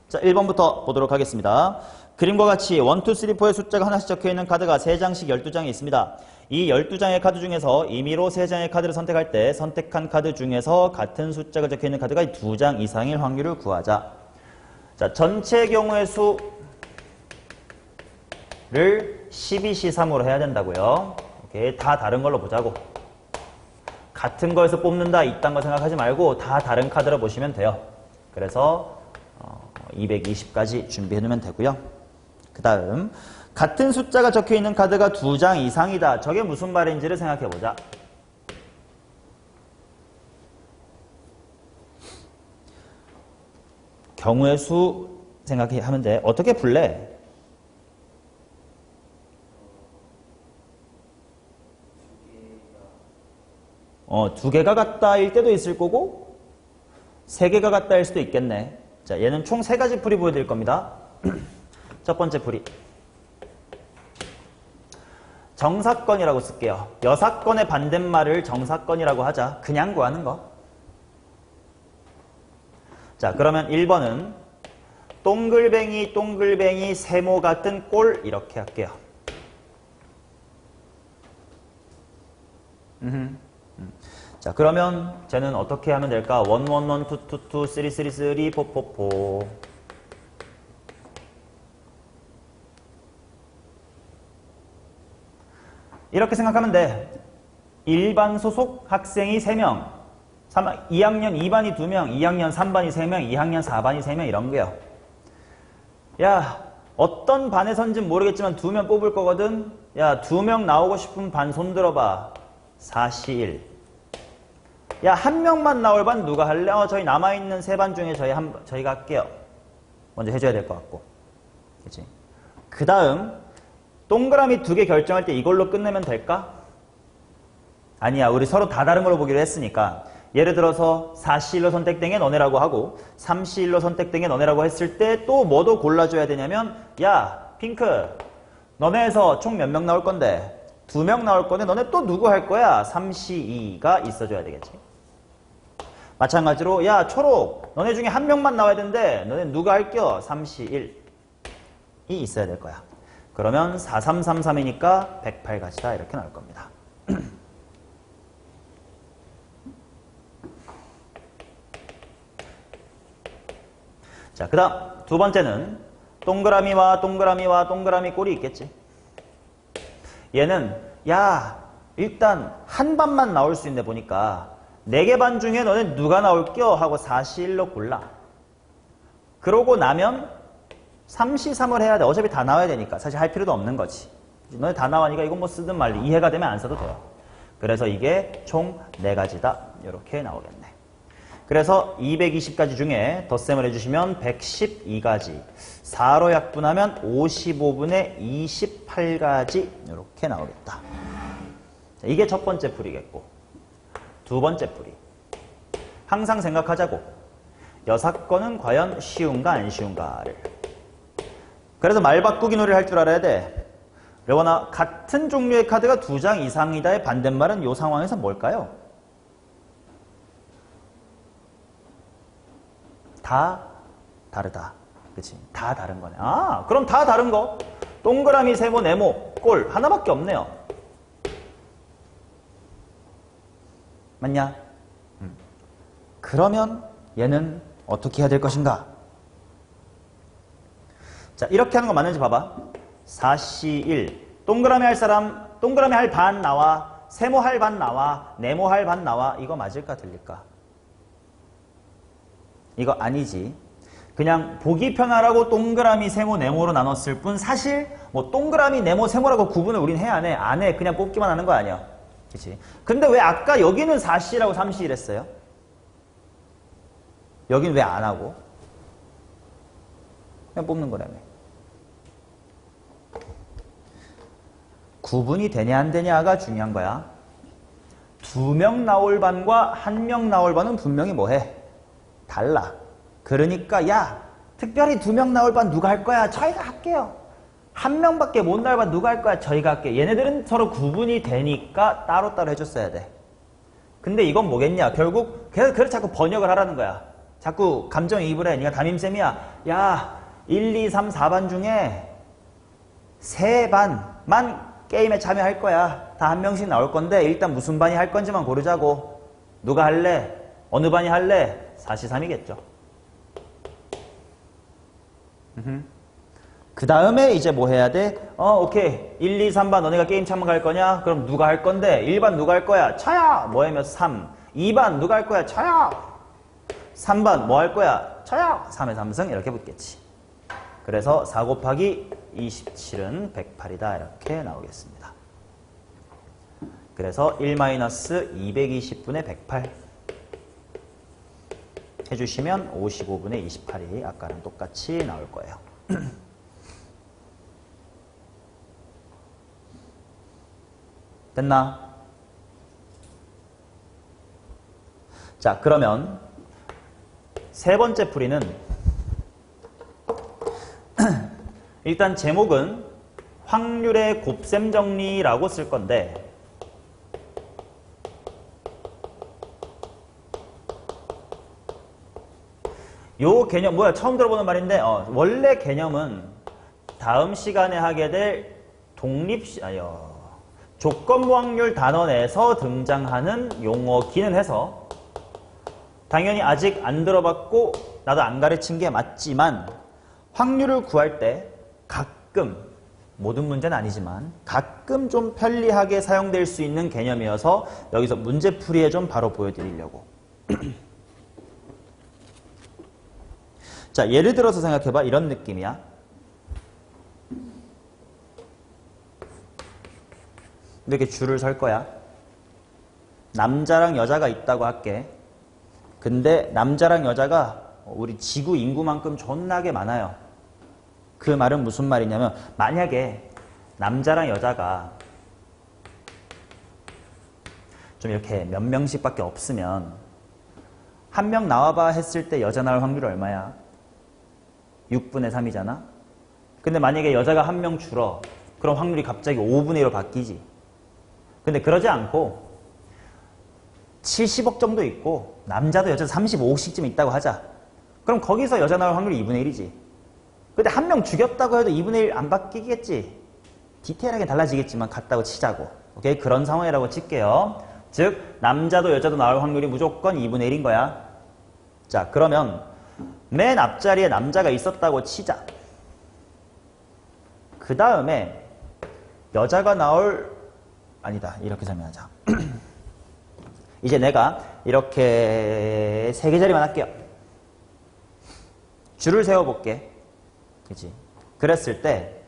자, 1번부터 보도록 하겠습니다. 그림과 같이 1, 2, 3, 4의 숫자가 하나씩 적혀있는 카드가 3장씩 12장이 있습니다. 이 12장의 카드 중에서 임의로 3장의 카드를 선택할 때 선택한 카드 중에서 같은 숫자가 적혀있는 카드가 2장 이상일 확률을 구하자. 자, 전체 경우의 수를 12C3으로 해야 된다고요. 오케이, 다 다른 걸로 보자고. 같은 거에서 뽑는다, 이딴 거 생각하지 말고 다 다른 카드로 보시면 돼요. 그래서 220까지 준비해두면 되고요. 그 다음 같은 숫자가 적혀있는 카드가 2장 이상이다. 저게 무슨 말인지를 생각해보자. 경우의 수 생각하면 돼. 어떻게 풀래? 두 개가 같다일 때도 있을 거고 세 개가 같다일 수도 있겠네. 자, 얘는 총 3가지 풀이 보여드릴 겁니다. 첫 번째 풀이 정사건이라고 쓸게요. 여사건의 반대말을 정사건이라고 하자. 그냥 구하는 거. 자, 그러면 1번은 동글뱅이 동글뱅이 세모 같은 꼴 이렇게 할게요. 자, 그러면 쟤는 어떻게 하면 될까? 1, 1, 1, 2, 2, 2, 3, 3, 3, 4, 4, 4. 이렇게 생각하면 돼. 일반 소속 학생이 3명, 2학년 2반이 2명, 2학년 3반이 3명, 2학년 4반이 3명 이런 거요. 야, 어떤 반에선진 모르겠지만 2명 뽑을 거거든. 야, 2명 나오고 싶은 반 손들어봐. 4시1. 야, 1명만 나올 반 누가 할래? 저희 남아있는 3반 중에 저희가 할게요. 먼저 해줘야 될 것 같고. 그치? 그 다음 동그라미 2개 결정할 때 이걸로 끝내면 될까? 아니야, 우리 서로 다 다른 걸로 보기로 했으니까. 예를 들어서 4시1로 선택된 게 너네라고 하고 3시1로 선택된 게 너네라고 했을 때 또 뭐도 골라줘야 되냐면, 야, 핑크, 너네에서 총 몇 명 나올 건데? 2명 나올 건데 너네 또 누구 할 거야? 3시2가 있어줘야 되겠지. 마찬가지로 야, 초록, 너네 중에 1명만 나와야 되는데 너네 누가 할겨? 3시1이 있어야 될 거야. 그러면 4333이니까 108가지다 이렇게 나올 겁니다. 자, 그 다음 두 번째는 동그라미와 동그라미와 동그라미 꼴이 있겠지. 얘는 야, 일단 한 반만 나올 수 있는데 보니까 4개 반 중에 너네 누가 나올겨? 하고 4시1로 골라. 그러고 나면 3시3을 해야 돼. 어차피 다 나와야 되니까 사실 할 필요도 없는 거지. 너네 다 나와니까 이건 뭐 쓰든 말든 이해가 되면 안 써도 돼요. 그래서 이게 총 4가지다. 이렇게 나오겠네. 그래서 220가지 중에 덧셈을 해주시면 112가지, 4로 약분하면 55분의 28가지 이렇게 나오겠다. 이게 첫 번째 풀이겠고, 두 번째 풀이. 항상 생각하자고. 여사건은 과연 쉬운가 안 쉬운가를. 그래서 말 바꾸기 놀이를 할 줄 알아야 돼. 레원아, 같은 종류의 카드가 2장 이상이다의 반대말은 이 상황에서 뭘까요? 다 다르다. 그치? 다 다른 거네. 아, 그럼 다 다른 거. 동그라미, 세모, 네모, 꼴 하나밖에 없네요. 맞냐? 그러면 얘는 어떻게 해야 될 것인가? 자, 이렇게 하는 거 맞는지 봐봐. 4C1. 동그라미 할 사람, 동그라미 할 반 나와. 세모 할 반 나와. 네모 할 반 나와. 이거 맞을까, 틀릴까? 이거 아니지. 그냥 보기 편하라고 동그라미, 세모, 네모로 나눴을 뿐 사실 뭐 동그라미, 네모, 세모라고 구분을 우린 해 안 해? 안 해. 그냥 뽑기만 하는 거 아니야. 그치? 근데 왜 아까 여기는 4C라고 3C 이랬어요? 여긴 왜 안 하고? 그냥 뽑는 거라며. 구분이 되냐 안 되냐가 중요한 거야. 2명 나올 반과 1명 나올 반은 분명히 뭐해? 달라. 그러니까 야, 특별히 2명 나올 반 누가 할 거야? 저희가 할게요. 1명밖에 못 나올 반 누가 할 거야? 저희가 할게요. 얘네들은 서로 구분이 되니까 따로따로 해줬어야 돼. 근데 이건 뭐겠냐? 결국 그래서 자꾸 번역을 하라는 거야. 자꾸 감정이입을 해. 네가 담임쌤이야. 야, 1, 2, 3, 4반 중에 3반만 게임에 참여할 거야. 다 1명씩 나올 건데 일단 무슨 반이 할 건지만 고르자고. 누가 할래? 어느 반이 할래? 4C3이겠죠. 그 다음에 이제 뭐 해야 돼? 오케이. 1, 2, 3반 너네가 게임 참가할 거냐? 그럼 누가 할 건데? 1반 누가 할 거야? 저야! 뭐 하면 3. 2반 누가 할 거야? 저야! 3반 뭐 할 거야? 저야! 3의 3승 이렇게 붙겠지. 그래서 4 곱하기 27은 108이다. 이렇게 나오겠습니다. 그래서 1-220분의 108 해주시면 55분의 28이 아까랑 똑같이 나올 거예요. 됐나? 자, 그러면 세 번째 풀이는 일단 제목은 확률의 곱셈 정리라고 쓸 건데 요 개념 뭐야 처음 들어보는 말인데 원래 개념은 다음 시간에 하게 될 조건부 확률 단원에서 등장하는 용어기는 해서 당연히 아직 안 들어봤고 나도 안 가르친 게 맞지만 확률을 구할 때 가끔 모든 문제는 아니지만 가끔 좀 편리하게 사용될 수 있는 개념이어서 여기서 문제풀이에 좀 바로 보여드리려고. 자, 예를 들어서 생각해봐. 이런 느낌이야. 이렇게 줄을 설 거야. 남자랑 여자가 있다고 할게. 근데 남자랑 여자가 우리 지구 인구만큼 존나게 많아요. 그 말은 무슨 말이냐면 만약에 남자랑 여자가 좀 이렇게 몇 명씩밖에 없으면 한 명 나와봐 했을 때 여자 나올 확률이 얼마야? 6분의 3이잖아? 근데 만약에 여자가 한 명 줄어. 그럼 확률이 갑자기 5분의 1로 바뀌지. 근데 그러지 않고 70억 정도 있고 남자도 여자도 35억씩쯤 있다고 하자. 그럼 거기서 여자 나올 확률이 2분의 1이지. 근데 한 명 죽였다고 해도 2분의 1 안 바뀌겠지. 디테일하게 달라지겠지만 같다고 치자고. 오케이? 그런 상황이라고 칠게요. 즉 남자도 여자도 나올 확률이 무조건 2분의 1인 거야. 자, 그러면 맨 앞자리에 남자가 있었다고 치자. 그 다음에 여자가 아니다. 이렇게 설명하자. 이제 내가 이렇게 3개 자리만 할게요. 줄을 세워볼게. 그치? 그랬을 때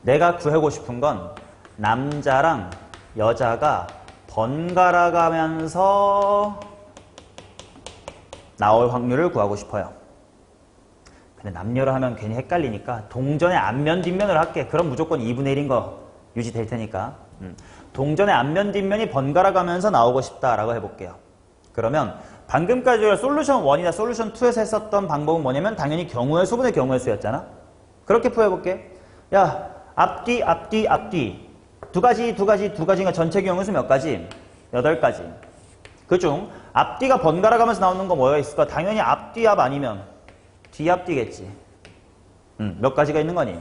내가 구하고 싶은 건 남자랑 여자가 번갈아 가면서 나올 확률을 구하고 싶어요. 근데 남녀로 하면 괜히 헷갈리니까 동전의 앞면 뒷면을 할게. 그럼 무조건 2분의 1인 거 유지될 테니까. 동전의 앞면 뒷면이 번갈아 가면서 나오고 싶다라고 해볼게요. 그러면 방금까지 우리가 솔루션 1이나 솔루션 2에서 했었던 방법은 뭐냐면 당연히 경우의 수분의 경우의 수였잖아. 그렇게 풀어볼게. 야, 앞뒤 앞뒤 앞뒤 두 가지가 전체 경우의 수 몇 가지? 8가지. 그중 앞뒤가 번갈아 가면서 나오는 거 뭐가 있을까? 당연히 앞뒤 앞 아니면 뒤 앞뒤겠지. 몇 가지가 있는 거니?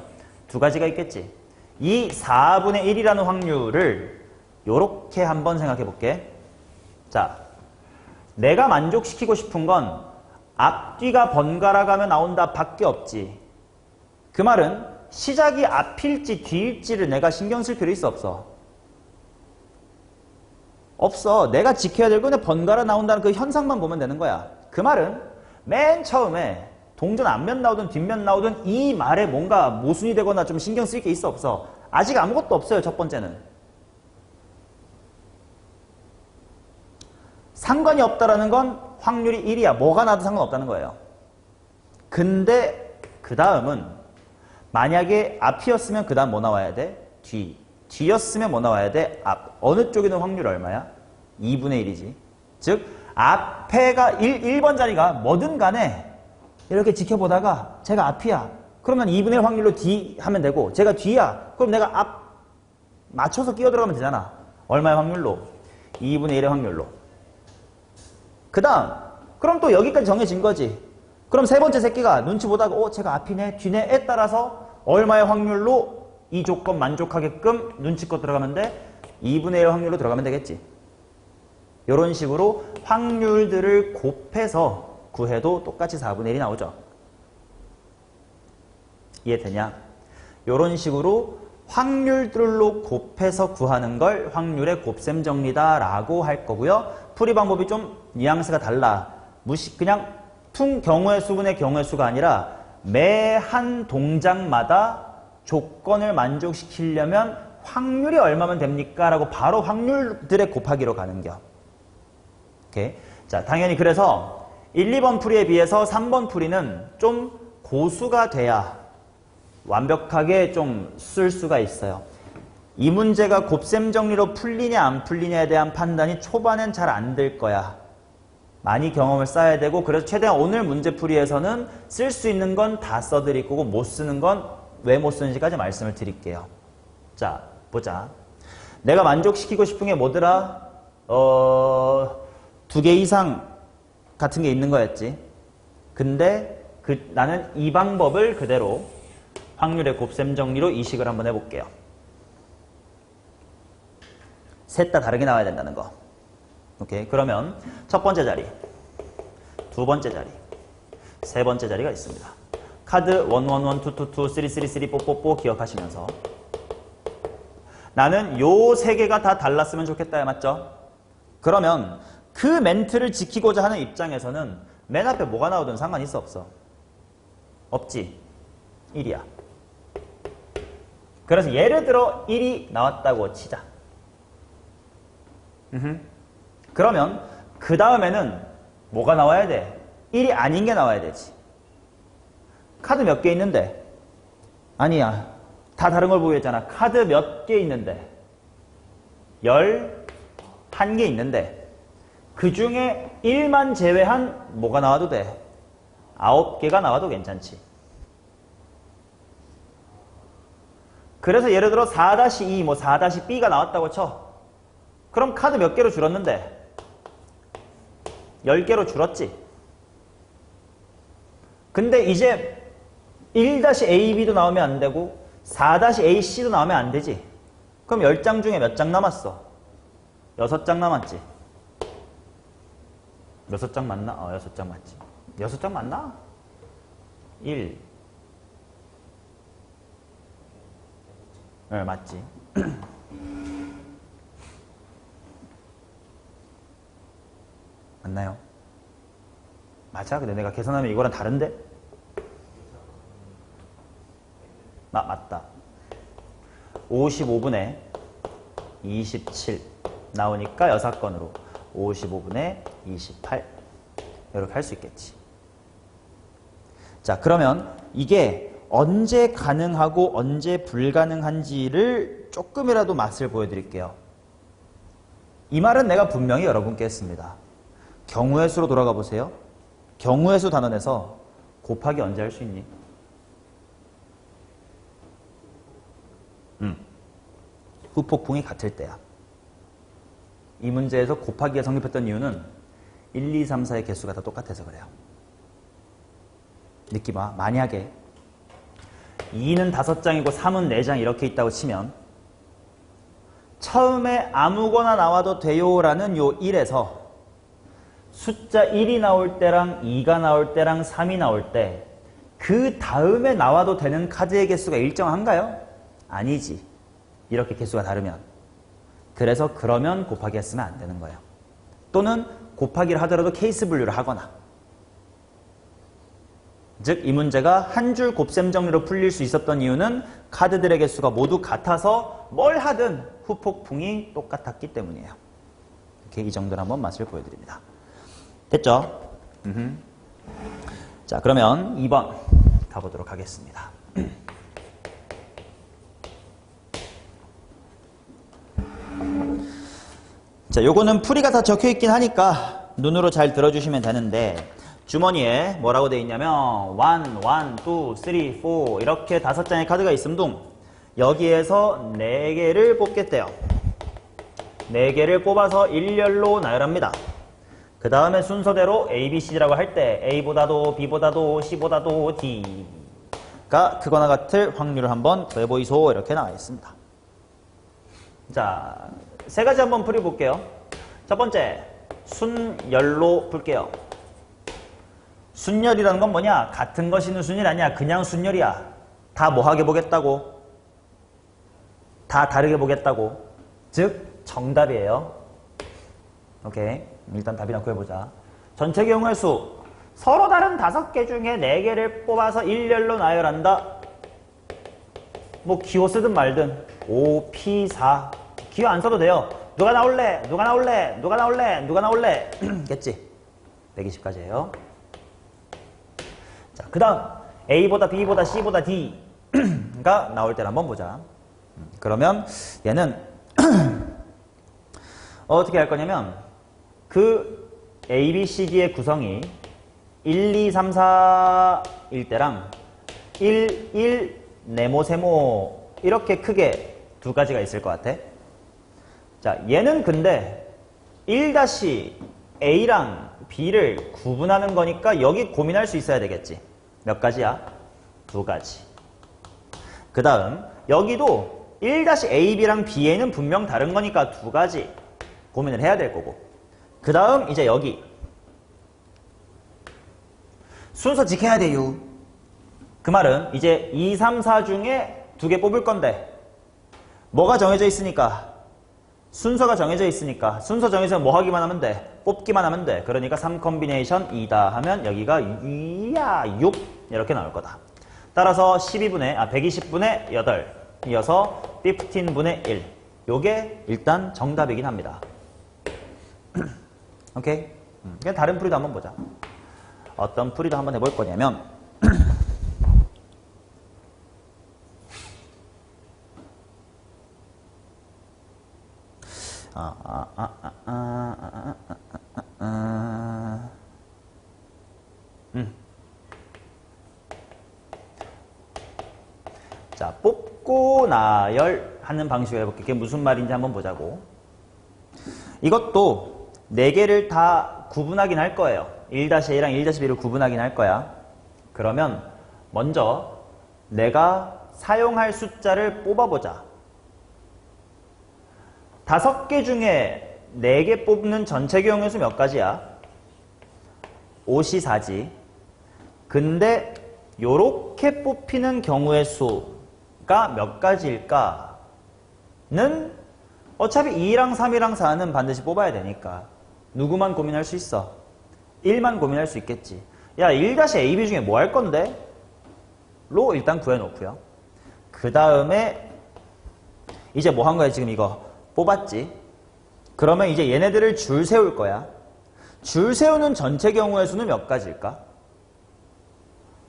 2가지가 있겠지. 이 4분의 1이라는 확률을 요렇게 한번 생각해 볼게. 자, 내가 만족시키고 싶은 건 앞뒤가 번갈아 가며 나온다 밖에 없지. 그 말은 시작이 앞일지 뒤일지를 내가 신경 쓸 필요 있어 없어? 없어. 내가 지켜야 될 건 번갈아 나온다는 그 현상만 보면 되는 거야. 그 말은 맨 처음에 동전 앞면 나오든 뒷면 나오든 이 말에 뭔가 모순이 되거나 좀 신경 쓸 게 있어 없어? 아직 아무것도 없어요. 첫 번째는. 상관이 없다라는 건 확률이 1이야. 뭐가 나도 상관없다는 거예요. 근데 그 다음은 만약에 앞이었으면 그 다음 뭐 나와야 돼? 뒤. 뒤였으면 뭐 나와야 돼? 앞. 어느 쪽에는 확률 얼마야? 2분의 1이지. 즉 앞에가 1번 자리가 뭐든 간에 이렇게 지켜보다가 제가 앞이야. 그러면 2분의 1 확률로 D 하면 되고 제가 뒤야. 그럼 내가 앞 맞춰서 끼어 들어가면 되잖아. 얼마의 확률로? 2분의 1의 확률로. 그 다음 그럼 또 여기까지 정해진 거지. 그럼 세 번째 새끼가 눈치 보다가 제가 앞이네 뒤네에 따라서 얼마의 확률로 이 조건 만족하게끔 눈치껏 들어가면 돼? 2분의 1 확률로 들어가면 되겠지. 이런 식으로 확률들을 곱해서 구해도 똑같이 4분의 1이 나오죠. 이해되냐? 이런 식으로 확률들로 곱해서 구하는 걸 확률의 곱셈 정리다 라고 할 거고요. 풀이 방법이 좀 뉘앙스가 달라. 그냥 경우의 수분의 경우의 수가 아니라 매 한 동작마다 조건을 만족시키려면 확률이 얼마면 됩니까? 라고 바로 확률들의 곱하기로 가는겨. 오케이. 자, 당연히 그래서 1, 2번 풀이에 비해서 3번 풀이는 좀 고수가 돼야 완벽하게 좀 쓸 수가 있어요. 이 문제가 곱셈 정리로 풀리냐 안 풀리냐에 대한 판단이 초반엔 잘 안 될 거야. 많이 경험을 쌓아야 되고 그래서 최대한 오늘 문제풀이에서는 쓸 수 있는 건 다 써드릴 거고 못 쓰는 건 왜 못 쓰는지까지 말씀을 드릴게요. 자, 보자. 내가 만족시키고 싶은 게 뭐더라? 2개 이상 같은 게 있는 거였지. 근데 나는 이 방법을 그대로 확률의 곱셈 정리로 이식을 한번 해볼게요. 셋 다 다르게 나와야 된다는 거. 오케이. 그러면 첫 번째 자리, 두 번째 자리, 세 번째 자리가 있습니다. 카드 1, 1, 1, 2, 2, 2, 3, 3, 3, 4, 4, 4 기억하시면서 나는 요 세 개가 다 달랐으면 좋겠다. 맞죠? 그러면 그 멘트를 지키고자 하는 입장에서는 맨 앞에 뭐가 나오든 상관 있어 없어? 없지. 1이야. 그래서 예를 들어 1이 나왔다고 치자. 그러면 그 다음에는 뭐가 나와야 돼? 1이 아닌 게 나와야 되지. 카드 몇 개 있는데? 아니야. 다 다른 걸 보였잖아. 카드 몇 개 있는데? 11개 있는데 그 중에 1만 제외한 뭐가 나와도 돼? 9개가 나와도 괜찮지. 그래서 예를 들어 4-2, 4-B가 나왔다고 쳐. 그럼 카드 몇 개로 줄었는데? 10개로 줄었지. 근데 이제 1-AB도 나오면 안 되고 4-AC도 나오면 안 되지. 그럼 10장 중에 몇 장 남았어? 6장 남았지. 6장 맞나? 6장 맞지. 6장 맞나? 1. 네, 맞지. 맞나요? 맞아? 근데 내가 계산하면 이거랑 다른데? 맞다. 55분의 27 나오니까 6건으로 55분의 28 이렇게 할 수 있겠지. 자, 그러면 이게 언제 가능하고 언제 불가능한지를 조금이라도 맛을 보여드릴게요. 이 말은 내가 분명히 여러분께 했습니다. 경우의 수로 돌아가 보세요. 경우의 수 단원에서 곱하기 언제 할 수 있니? 후폭풍이 같을 때야. 이 문제에서 곱하기가 성립했던 이유는 1, 2, 3, 4의 개수가 다 똑같아서 그래요. 느낌 와. 만약에 2는 5장이고 3은 4장 이렇게 있다고 치면 처음에 아무거나 나와도 돼요 라는 요 1에서 숫자 1이 나올 때랑 2가 나올 때랑 3이 나올 때 그 다음에 나와도 되는 카드의 개수가 일정한가요? 아니지. 이렇게 개수가 다르면. 그래서 그러면 곱하기 했으면 안 되는 거예요. 또는 곱하기를 하더라도 케이스 분류를 하거나. 즉 이 문제가 한 줄 곱셈 정리로 풀릴 수 있었던 이유는 카드들의 개수가 모두 같아서 뭘 하든 후폭풍이 똑같았기 때문이에요. 이렇게 이 정도로 한번 맛을 보여드립니다. 됐죠? 자, 그러면 2번 가보도록 하겠습니다. 자, 요거는 풀이가 다 적혀 있긴 하니까 눈으로 잘 들어주시면 되는데 주머니에 뭐라고 되어 있냐면 1, 2, 3, 4 이렇게 5장의 카드가 있음 둥 여기에서 4개를 뽑겠대요. 4개를 뽑아서 일렬로 나열합니다. 그 다음에 순서대로 A, B, C라고 할 때 A보다도 B보다도 C보다도 D가 크거나 같을 확률을 한번 구해보이소 이렇게 나와 있습니다. 자, 3가지 한번 풀어볼게요. 첫 번째, 순열로 풀게요. 순열이라는 건 뭐냐? 같은 것이 있는 순열이 아니야. 그냥 순열이야. 다 뭐하게 보겠다고? 다 다르게 보겠다고. 즉, 정답이에요. 오케이. 일단 답이나 구해보자. 전체 경우의 수. 서로 다른 5개 중에 4개를 뽑아서 일렬로 나열한다. 뭐 기호 쓰든 말든 5, P, 4 기호 안 써도 돼요. 누가 나올래? 누가 나올래? 누가 나올래? 누가 나올래? 겠지? 120까지예요. 자, 그 다음 A보다 B보다 C보다 D가 나올 때를 한번 보자. 그러면 얘는 어떻게 할 거냐면 그 A, B, C, D의 구성이 1, 2, 3, 4일 때랑 1, 1, 네모, 세모 이렇게 크게 2가지가 있을 것 같아. 자, 얘는 근데 1-A랑 B를 구분하는 거니까 여기 고민할 수 있어야 되겠지. 몇 가지야? 2가지. 그 다음 여기도 1-AB랑 BA는 분명 다른 거니까 2가지 고민을 해야 될 거고. 그 다음 이제 여기 순서 지켜야 돼요. 그 말은 이제 2, 3, 4 중에 2개 뽑을 건데 뭐가 정해져 있으니까 순서가 정해져 있으니까 순서 정해서 뭐 하기만 하면 돼? 뽑기만 하면 돼. 그러니까 3컴비네이션 2다 하면 여기가 6 이렇게 나올 거다. 따라서 120분의 8 이어서 15분의 1 요게 일단 정답이긴 합니다. 오케이? 그냥 다른 풀이도 한번 보자. 어떤 풀이도 한번 해볼 거냐면 자, 뽑고 나열하는 방식으로 해볼게. 그게 무슨 말인지 한번 보자고. 이것도 4개를 다 구분하긴 할 거예요. 1-A랑 1-B를 구분하긴 할 거야. 그러면 먼저 내가 사용할 숫자를 뽑아보자. 5개 중에 4개 뽑는 전체 경우의 수 몇 가지야? 5시 4지. 근데 요렇게 뽑히는 경우의 수가 몇 가지일까는 어차피 2랑 3이랑 4는 반드시 뽑아야 되니까 누구만 고민할 수 있어? 1만 고민할 수 있겠지. 야, 1-AB 중에 뭐 할 건데? 로 일단 구해놓고요. 그 다음에 이제 뭐 한 거야 지금 이거? 뽑았지. 그러면 이제 얘네들을 줄 세울 거야. 줄 세우는 전체 경우의 수는 몇 가지일까?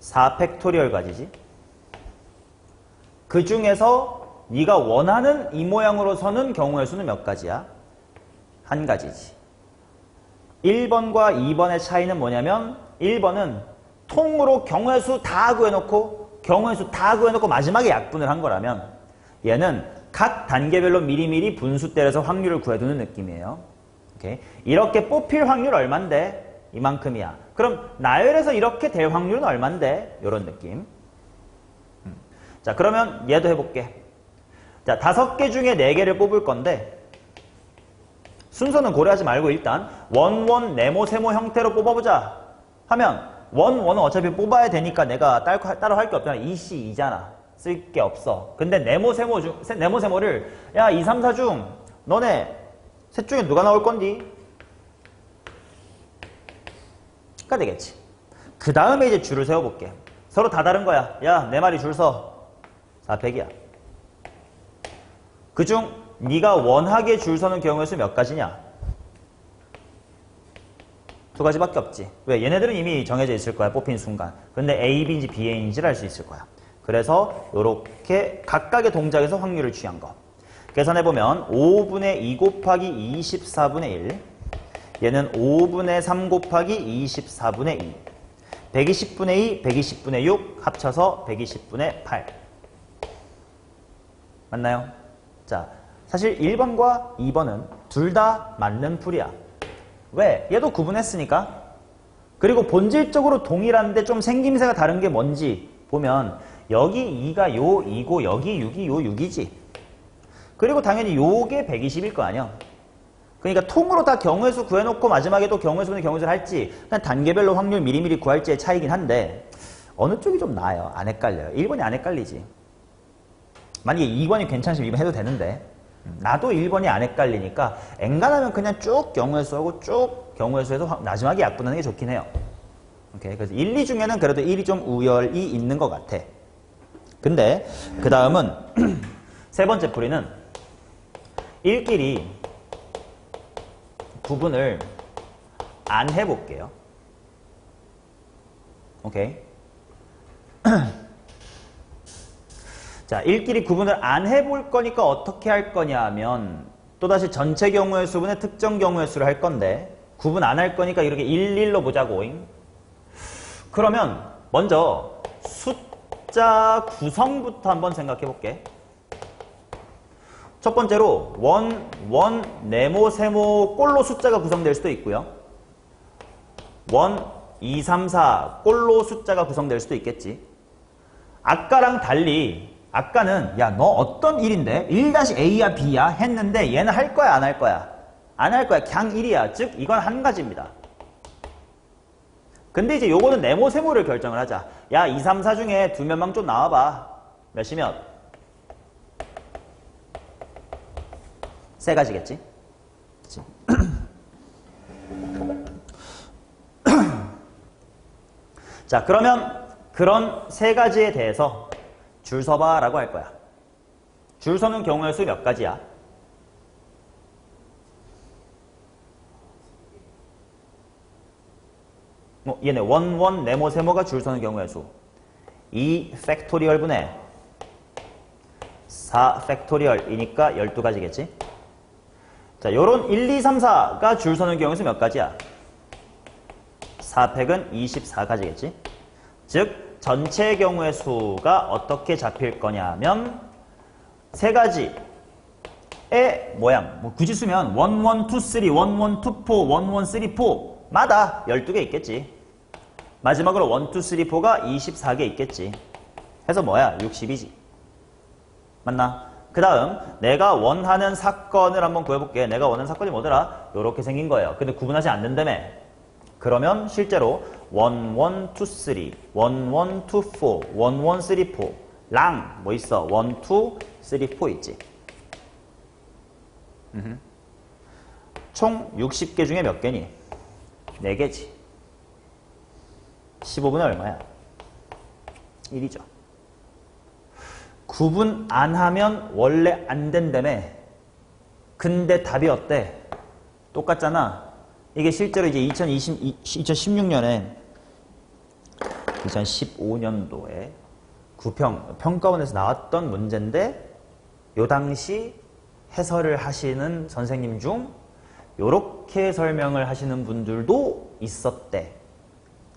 4팩토리얼 가지지. 그 중에서 네가 원하는 이 모양으로 서는 경우의 수는 몇 가지야? 한 가지지. 1번과 2번의 차이는 뭐냐면 1번은 통으로 경우의 수 다 구해놓고 경우의 수 다 구해놓고 마지막에 약분을 한 거라면 얘는 각 단계별로 미리미리 분수 때려서 확률을 구해두는 느낌이에요. 오케이? 이렇게 뽑힐 확률 얼만데? 이만큼이야. 그럼 나열해서 이렇게 될 확률은 얼만데? 이런 느낌. 자, 그러면 얘도 해볼게. 자, 5개 중에 4개를 뽑을 건데 순서는 고려하지 말고 일단 원, 네모, 세모 형태로 뽑아보자 하면 원은 어차피 뽑아야 되니까 내가 따로 할 게 없잖아. 2C 2잖아. 쓸 게 없어. 근데 네모, 세모를 야 2, 3, 4 중 너네 셋 중에 누가 나올 건디? 가 되겠지. 그 다음에 이제 줄을 세워볼게. 서로 다 다른 거야. 야, 내 말이 줄 서. 400이야. 그중 네가 원하게 줄 서는 경우의 수 몇 가지냐? 2가지밖에 없지. 왜? 얘네들은 이미 정해져 있을 거야. 뽑힌 순간. 근데 A, B인지 B, A인지를 알 수 있을 거야. 그래서 이렇게 각각의 동작에서 확률을 취한 거. 계산해보면 5분의 2 곱하기 24분의 1. 얘는 5분의 3 곱하기 24분의 2. 120분의 2, 120분의 6 합쳐서 120분의 8. 맞나요? 자, 사실 1번과 2번은 둘 다 맞는 풀이야. 왜? 얘도 구분했으니까. 그리고 본질적으로 동일한데 좀 생김새가 다른 게 뭔지 보면 여기 2가 요 2고 여기 6이 요 6이지. 그리고 당연히 요게 120일 거 아니야. 그러니까 통으로 다 경우의 수 구해놓고 마지막에 또 경우의 수분의 경우의 수를 할지 그냥 단계별로 확률 미리미리 구할지의 차이긴 한데 어느 쪽이 좀 나아요? 안 헷갈려요. 1번이 안 헷갈리지. 만약에 2번이 괜찮으시면 2번 해도 되는데 나도 1번이 안 헷갈리니까 엔간하면 그냥 쭉 경우의 수하고 쭉 경우의 수에서 마지막에 약분하는 게 좋긴 해요. 오케이. 그래서 1, 2 중에는 그래도 1이 좀 우열이 있는 것 같아. 근데 그 다음은 세 번째 풀이는 1끼리 구분을 안 해볼게요. 오케이. 자, 1끼리 구분을 안 해볼 거니까 어떻게 할 거냐 하면 또다시 전체 경우의 수분의 특정 경우의 수를 할 건데 구분 안 할 거니까 이렇게 1, 1로 보자고잉. 그러면 먼저 숫자 구성부터 한번 생각해 볼게. 첫 번째로 원, 네모, 세모, 꼴로 숫자가 구성될 수도 있고요. 1, 2, 3, 4 꼴로 숫자가 구성될 수도 있겠지. 아까랑 달리 아까는 야 너 어떤 1인데 1-A야 B야 했는데 얘는 할 거야 안 할 거야? 안 할 거야. 그냥 1이야. 즉 이건 한 가지입니다. 근데 이제 요거는 네모 세모를 결정을 하자. 야 2, 3, 4 중에 두 면만 좀 나와봐. 몇이면? 세 가지겠지? 그치? 자, 그러면 그런 세 가지에 대해서 줄 서봐 라고 할 거야. 줄 서는 경우의 수 몇 가지야? 얘네 원, 네모, 세모가 줄 서는 경우의 수 2 팩토리얼 분의 4 팩토리얼이니까 12가지겠지? 자, 요런 1, 2, 3, 4가 줄 서는 경우의 수 몇 가지야? 4팩은 24가지겠지? 즉 전체 경우의 수가 어떻게 잡힐 거냐 하면 세 가지의 모양. 굳이 쓰면 1, 1, 2, 3, 1, 1, 2, 4, 1, 1, 3, 4마다 12개 있겠지. 마지막으로 1, 2, 3, 4가 24개 있겠지. 해서 뭐야? 60이지. 맞나? 그 다음 내가 원하는 사건을 한번 구해볼게. 내가 원하는 사건이 뭐더라? 요렇게 생긴 거예요. 근데 구분하지 않는다며. 그러면 실제로 1, 1, 2, 3, 1, 1, 2, 4, 1, 1, 3, 4 랑 뭐 있어? 1, 2, 3, 4 있지. 총 60개 중에 몇 개니? 4개지. 15분의 얼마야? 1이죠. 구분 안 하면 원래 안 된다며. 근데 답이 어때? 똑같잖아. 이게 실제로 이제 2016년에 2015년도에 평가원에서 나왔던 문제인데 요 당시 해설을 하시는 선생님 중 요렇게 설명을 하시는 분들도 있었대.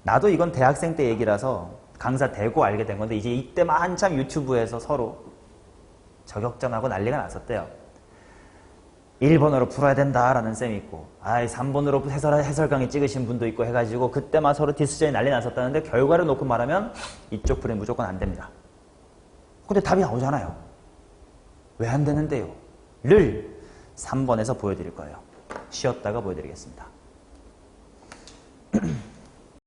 나도 이건 대학생 때 얘기라서 강사 되고 알게 된 건데 이제 이때만 한참 유튜브에서 서로 저격전하고 난리가 났었대요. 1번으로 풀어야 된다라는 쌤이 있고 3번으로 해설 강의 찍으신 분도 있고 해가지고 그때만 서로 디스전이 난리 났었다는데 결과를 놓고 말하면 이쪽 풀이 무조건 안 됩니다. 근데 답이 나오잖아요. 왜 안 되는데요? 를 3번에서 보여드릴 거예요. 쉬었다가 보여드리겠습니다.